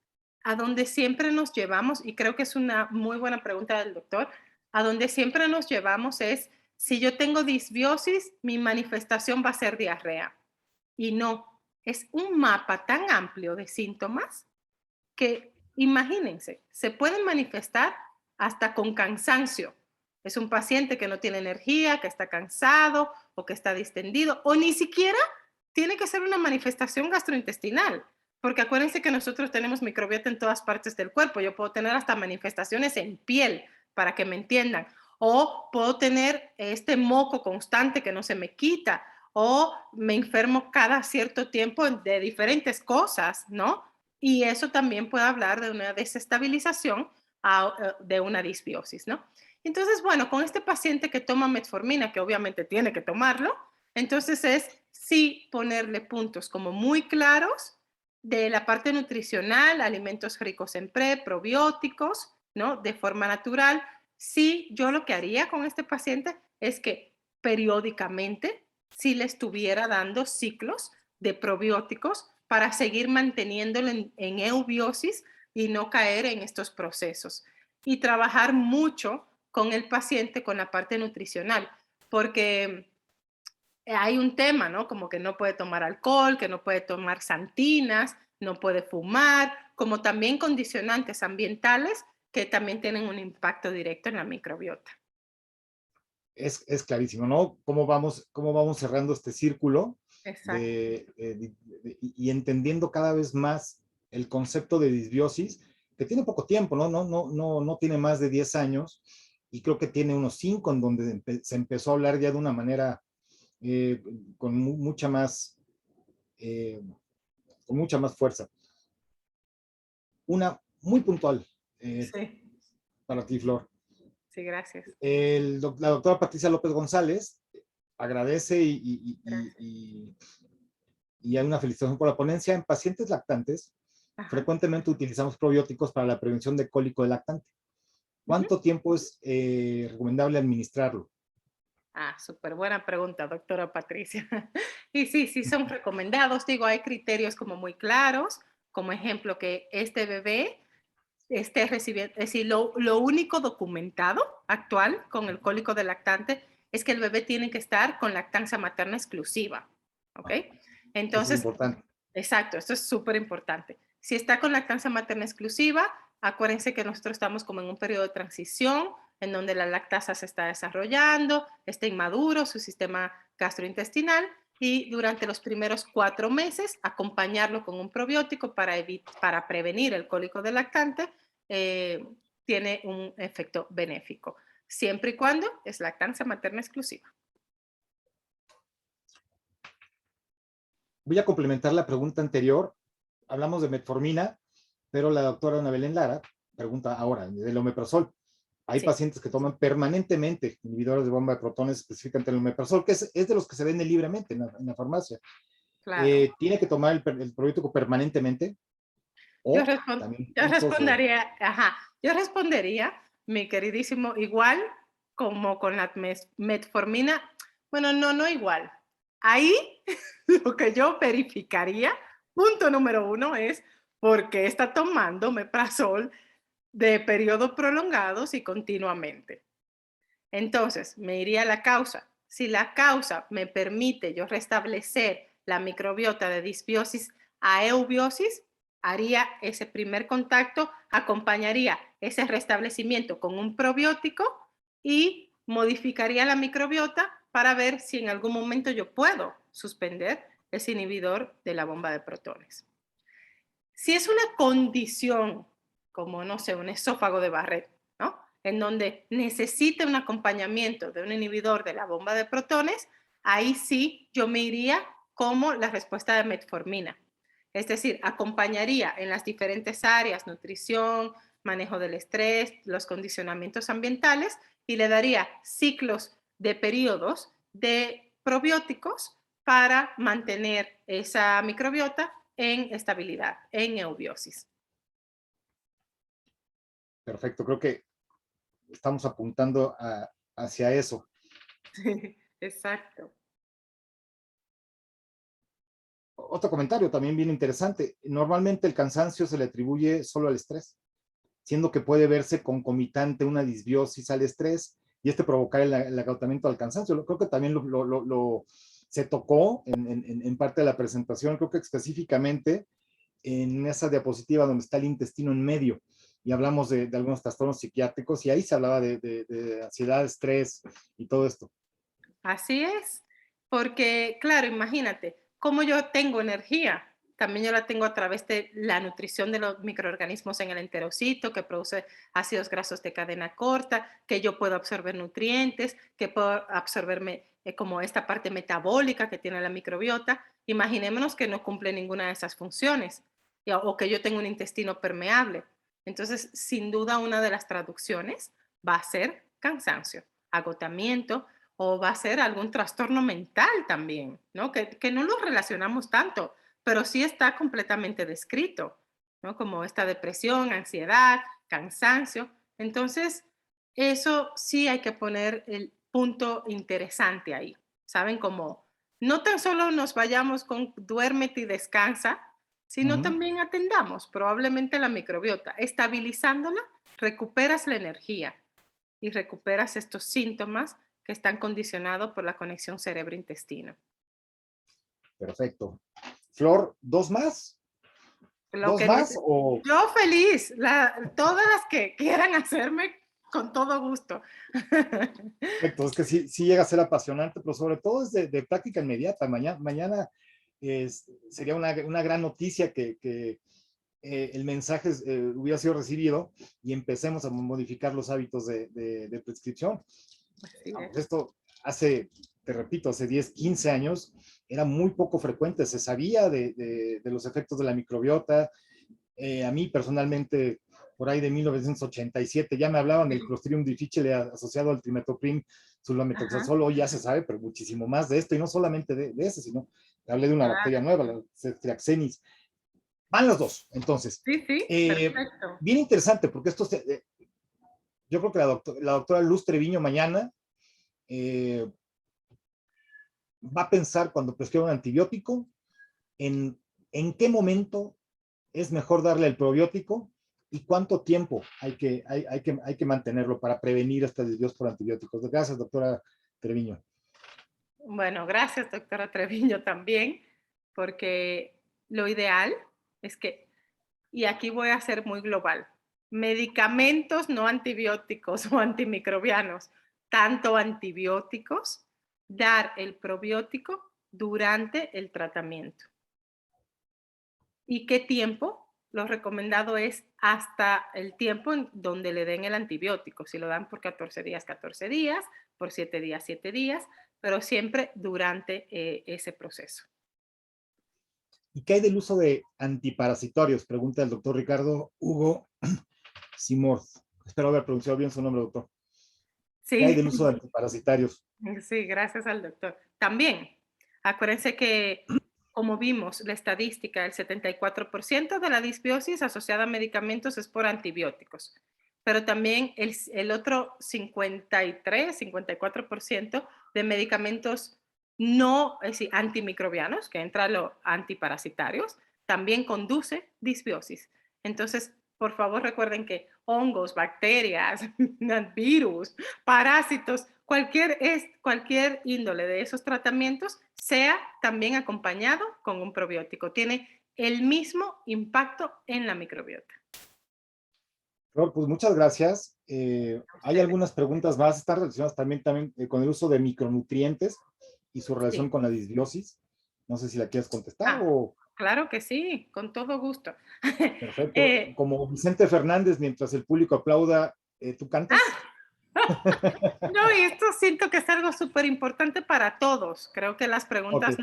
a donde siempre nos llevamos, y creo que es una muy buena pregunta del doctor, a donde siempre nos llevamos es, si yo tengo disbiosis, mi manifestación va a ser diarrea. Y no, es un mapa tan amplio de síntomas que imagínense, se pueden manifestar hasta con cansancio. Es un paciente que no tiene energía, que está cansado o que está distendido, o ni siquiera tiene que ser una manifestación gastrointestinal, porque acuérdense que nosotros tenemos microbiota en todas partes del cuerpo. Yo puedo tener hasta manifestaciones en piel, para que me entiendan, o puedo tener este moco constante que no se me quita, o me enfermo cada cierto tiempo de diferentes cosas, ¿no? Y eso también puede hablar de una desestabilización de una disbiosis, ¿no? Entonces, bueno, con este paciente que toma metformina, que obviamente tiene que tomarlo, entonces es sí ponerle puntos como muy claros de la parte nutricional, alimentos ricos en probióticos, ¿no? De forma natural. Sí, yo lo que haría con este paciente es que periódicamente, si le estuviera dando ciclos de probióticos para seguir manteniéndolo en eubiosis y no caer en estos procesos. Y trabajar mucho con el paciente con la parte nutricional, porque hay un tema, ¿no? Como que no puede tomar alcohol, que no puede tomar santinas, no puede fumar, como también condicionantes ambientales que también tienen un impacto directo en la microbiota. Es clarísimo, ¿no? Cómo vamos cerrando este círculo Exacto. y entendiendo cada vez más el concepto de disbiosis, que tiene poco tiempo, ¿no? No tiene más de 10 años, y creo que tiene unos 5 en donde se empezó a hablar ya de una manera eh, con mucha más, eh, con mucha más fuerza. Una muy puntual Sí, para ti, Flor. sí, gracias. La doctora Patricia López González agradece Gracias. y hay una felicitación por la ponencia. En pacientes lactantes, Ajá. frecuentemente utilizamos probióticos para la prevención de cólico de lactante. Ujú. ¿Cuánto tiempo es recomendable administrarlo? Ah, súper buena pregunta, doctora Patricia. Y sí, sí son recomendados. Digo, hay criterios como muy claros, como ejemplo que este bebé esté recibiendo, es decir, lo único documentado actual con el cólico de lactante es que el bebé tiene que estar con lactancia materna exclusiva, ¿ok? Eso es Entonces, importante. exacto, esto es súper importante. Si está con lactancia materna exclusiva, acuérdense que nosotros estamos como en un periodo de transición en donde la lactasa se está desarrollando, está inmaduro su sistema gastrointestinal y durante los primeros 4 meses acompañarlo con un probiótico para prevenir el cólico del lactante eh, tiene un efecto benéfico, siempre y cuando es lactancia materna exclusiva. Voy a complementar la pregunta anterior. Hablamos de metformina, pero la doctora Ana Belén Lara pregunta ahora del omeprazol. Hay Sí, pacientes que toman permanentemente inhibidores de bomba de protones, específicamente el omeprazol, que es de los que se venden libremente en la farmacia. claro. ¿Tiene que tomar el probiótico permanentemente Yo, o también yo puntos o respondería, ajá, yo respondería, mi queridísimo, igual como con la metformina, bueno, no, no igual. Ahí lo que yo verificaría, punto número uno, es por qué está tomando meprazol de periodos prolongados y continuamente. Entonces, me iría a la causa. Si la causa me permite yo restablecer la microbiota de disbiosis a eubiosis, haría ese primer contacto, acompañaría ese restablecimiento con un probiótico y modificaría la microbiota para ver si en algún momento yo puedo suspender ese inhibidor de la bomba de protones. Si es una condición, como no sé, un esófago de Barrett, ¿no? En donde necesite un acompañamiento de un inhibidor de la bomba de protones, ahí sí yo me iría como la respuesta de metformina. Es decir, acompañaría en las diferentes áreas, nutrición, manejo del estrés, los condicionamientos ambientales y le daría ciclos de periodos de probióticos para mantener esa microbiota en estabilidad, en eubiosis. perfecto. Creo que estamos apuntando hacia eso. Exacto. Otro comentario también bien interesante. Normalmente el cansancio se le atribuye solo al estrés, siendo que puede verse concomitante una disbiosis al estrés y este provocar el agotamiento al cansancio. Creo que también se tocó en parte de la presentación, creo que específicamente en esa diapositiva donde está el intestino en medio y hablamos de algunos trastornos psiquiátricos y ahí se hablaba de ansiedad, estrés y todo esto. Así es, porque claro, imagínate, cómo yo tengo energía, también yo la tengo a través de la nutrición de los microorganismos en el enterocito, que produce ácidos grasos de cadena corta, que yo puedo absorber nutrientes, que puedo absorberme como esta parte metabólica que tiene la microbiota. Imaginémonos que no cumple ninguna de esas funciones o que yo tengo un intestino permeable. Entonces, sin duda, una de las traducciones va a ser cansancio, agotamiento, o va a ser algún trastorno mental también, ¿no? Que no lo relacionamos tanto, pero sí está completamente descrito, ¿no? Como esta depresión, ansiedad, cansancio. Entonces, eso sí hay que poner el punto interesante ahí, ¿saben? Como no tan solo nos vayamos con duérmete y descansa, Uh sino -huh. también atendamos probablemente la microbiota, estabilizándola, recuperas la energía y recuperas estos síntomas que están condicionados por la conexión cerebro-intestino. Perfecto. Flor, ¿dos más? Lo ¿Dos que más o...? yo feliz, todas las que quieran hacerme, con todo gusto. Perfecto, es que sí, sí llega a ser apasionante, pero sobre todo es de práctica inmediata. Mañana sería una gran noticia que el mensaje hubiera sido recibido y empecemos a modificar los hábitos de prescripción. Así es. Vamos, esto hace, te repito, hace 10, 15 años era muy poco frecuente, se sabía de los efectos de la microbiota. A mí personalmente, por ahí de 1987, ya me hablaban del Clostridium difficile asociado al trimetoprim, sulfamethoxazol. Hoy ya se sabe, pero muchísimo más de esto, y no solamente de ese, sino hablé de una bacteria nueva, la Ceftriaxenis. Van los dos, entonces. Sí, sí, perfecto. Bien interesante, porque esto, yo creo que la doctora Luz Treviño mañana va a pensar cuando prescriba un antibiótico en qué momento es mejor darle el probiótico y cuánto tiempo hay que mantenerlo para prevenir esta desvíos por antibióticos. Gracias, doctora Treviño. Bueno, gracias, doctora Treviño, también, porque lo ideal es que, y aquí voy a ser muy global, medicamentos no antibióticos o antimicrobianos, tanto antibióticos, dar el probiótico durante el tratamiento. ¿Y qué tiempo? Lo recomendado es hasta el tiempo en donde le den el antibiótico. Si lo dan por 14 días, por 7 días, 7 días, pero siempre durante ese proceso. ¿Y qué hay del uso de antiparasitorios? Pregunta el doctor Ricardo Hugo Simorth. Espero haber pronunciado bien su nombre, doctor. ¿Qué hay Sí, del uso de antiparasitarios? sí, gracias al doctor. También, acuérdense que, como vimos, la estadística, el 74% de la disbiosis asociada a medicamentos es por antibióticos, pero también el otro 53, 54% de medicamentos no, es decir, antimicrobianos, que entra los antiparasitarios, también conduce disbiosis. Entonces, por favor, recuerden que hongos, bacterias, virus, parásitos, cualquier índole de esos tratamientos sea también acompañado con un probiótico. Tiene el mismo impacto en la microbiota. Flor, pues muchas gracias. Hay Ustedes. algunas preguntas más, están relacionadas también con el uso de micronutrientes y su relación Sí. con la disbiosis. No sé si la quieres contestar Ah, o... claro que sí, con todo gusto. Perfecto. Eh, Como Vicente Fernández, mientras el público aplauda, ¿tú cantas? no, y esto siento que es algo súper importante para todos. Creo que las Ok, preguntas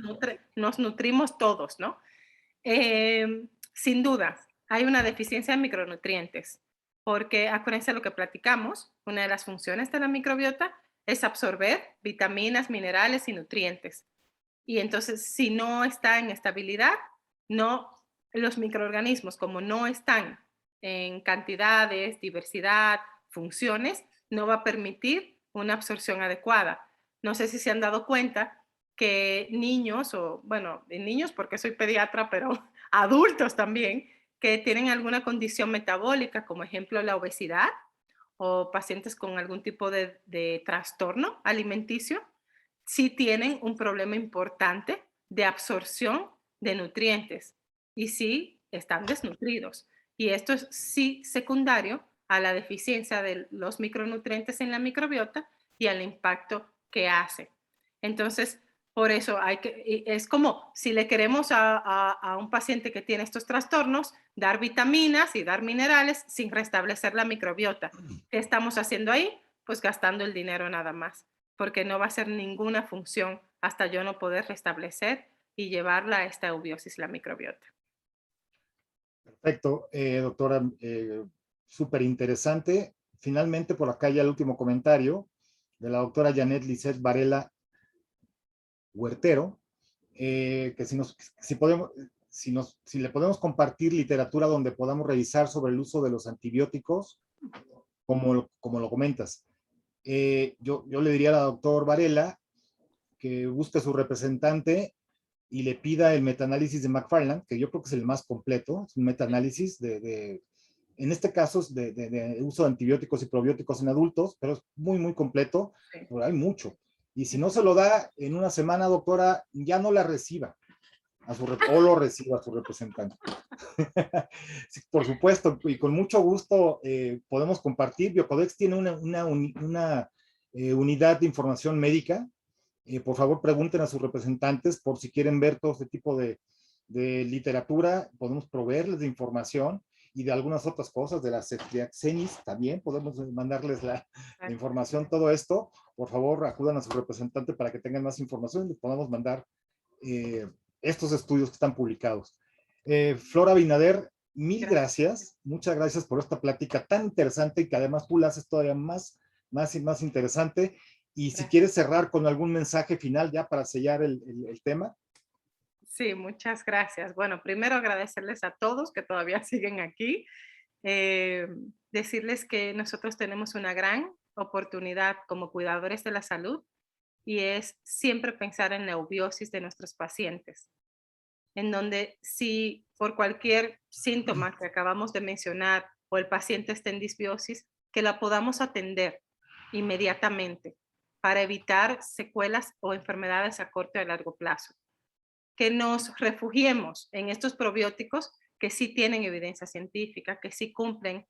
nos nutrimos todos, ¿no? Sin duda, hay una deficiencia de micronutrientes, porque acuérdense lo que platicamos, una de las funciones de la microbiota es absorber vitaminas, minerales y nutrientes. Y entonces, si no está en estabilidad, no, los microorganismos, como no están en cantidades, diversidad, funciones, no va a permitir una absorción adecuada. No sé si se han dado cuenta que niños, o bueno, niños porque soy pediatra, pero adultos también, que tienen alguna condición metabólica, como ejemplo la obesidad, o pacientes con algún tipo de trastorno alimenticio, sí tienen un problema importante de absorción de nutrientes y sí están desnutridos. Y esto es sí secundario a la deficiencia de los micronutrientes en la microbiota y al impacto que hace. Entonces, por eso es como si le queremos a un paciente que tiene estos trastornos dar vitaminas y dar minerales sin restablecer la microbiota. ¿Qué estamos haciendo ahí? Pues gastando el dinero nada más, porque no va a ser ninguna función hasta yo no poder restablecer y llevarla a esta eubiosis, la microbiota. perfecto, doctora, súper interesante. Finalmente, por acá ya el último comentario de la doctora Janet Lisset Varela Huertero, que si le podemos compartir literatura donde podamos revisar sobre el uso de los antibióticos, como lo comentas. Yo le diría a la doctora Varela que busque su representante y le pida el metaanálisis de McFarland, que yo creo que es el más completo, es un metaanálisis en este caso es de uso de antibióticos y probióticos en adultos, pero es muy, muy completo, Sí. pero hay mucho. Y si no se lo da en una semana, doctora, ya no la reciba o lo reciba a su representante. Sí, por supuesto, y con mucho gusto podemos compartir. Biocodex tiene una unidad de información médica. Por favor, pregunten a sus representantes por si quieren ver todo este tipo de literatura. Podemos proveerles de información y de algunas otras cosas, de la ceftriaxenis también. Podemos mandarles la información, todo esto. Por favor, acudan a su representante para que tengan más información y les podamos mandar estos estudios que están publicados. Flora Abinader, mil gracias, muchas gracias por esta plática tan interesante y que además tú la haces todavía más interesante. Y si quieres cerrar con algún mensaje final ya para sellar el tema. Sí, muchas gracias. Bueno, primero agradecerles a todos que todavía siguen aquí. Eh, Decirles que nosotros tenemos una gran oportunidad como cuidadores de la salud y es siempre pensar en la eubiosis de nuestros pacientes, en donde si por cualquier síntoma que acabamos de mencionar o el paciente está en disbiosis, que la podamos atender inmediatamente para evitar secuelas o enfermedades a corto y a largo plazo. Que nos refugiemos en estos probióticos que sí tienen evidencia científica, que sí cumplen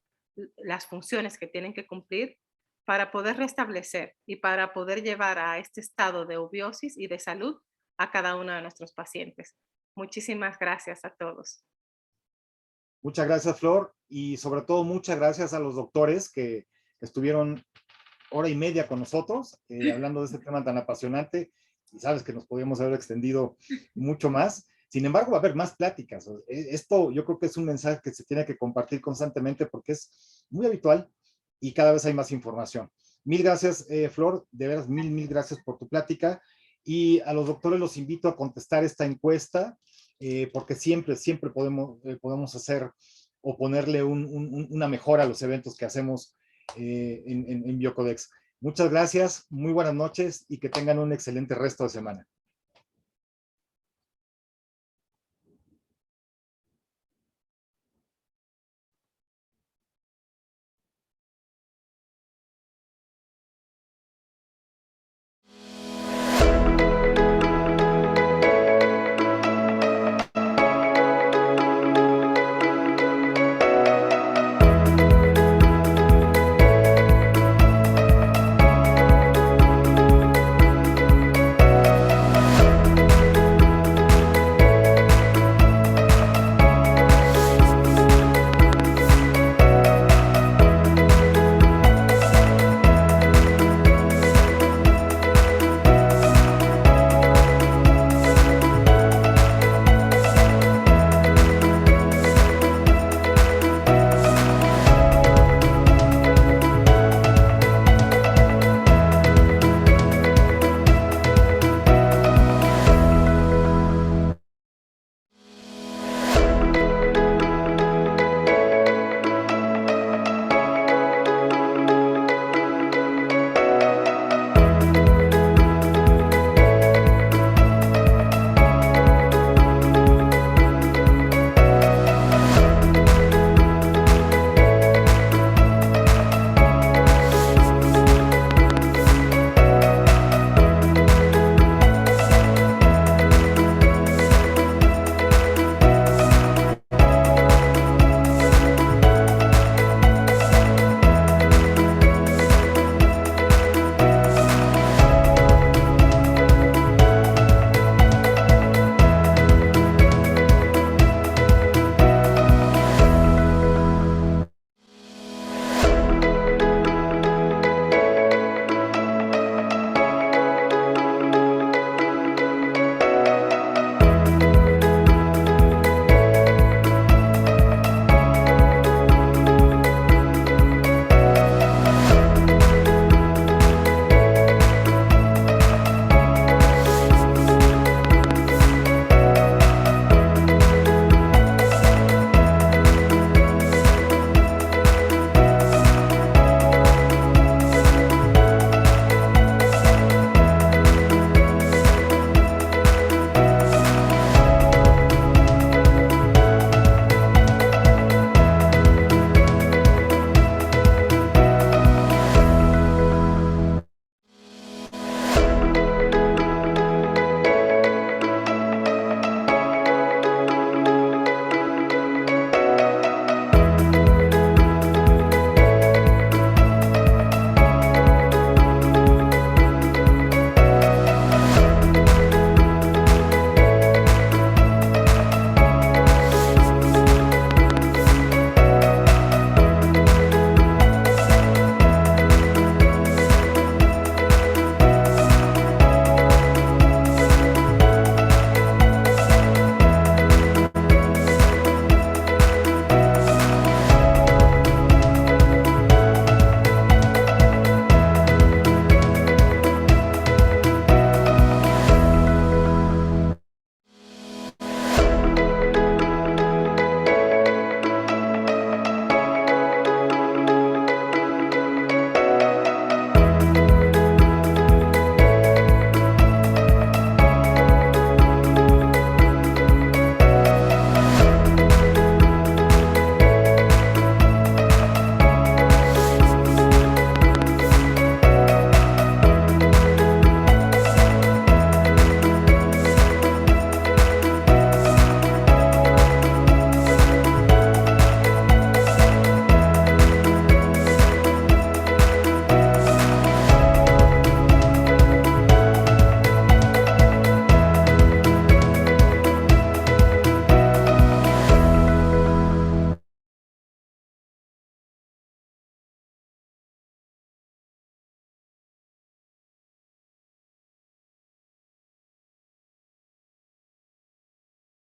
las funciones que tienen que cumplir para poder restablecer y para poder llevar a este estado de eubiosis y de salud a cada uno de nuestros pacientes. Muchísimas gracias a todos. Muchas gracias, Flor, y sobre todo muchas gracias a los doctores que estuvieron hora y media con nosotros, hablando de este tema tan apasionante, y sabes que nos podíamos haber extendido mucho más. Sin embargo, va a haber más pláticas. Esto yo creo que es un mensaje que se tiene que compartir constantemente porque es muy habitual y cada vez hay más información. Mil gracias, Flor, de veras, mil gracias por tu plática. Y a los doctores los invito a contestar esta encuesta, porque siempre podemos hacer o ponerle una mejora a los eventos que hacemos en Biocodex. Muchas gracias, muy buenas noches y que tengan un excelente resto de semana.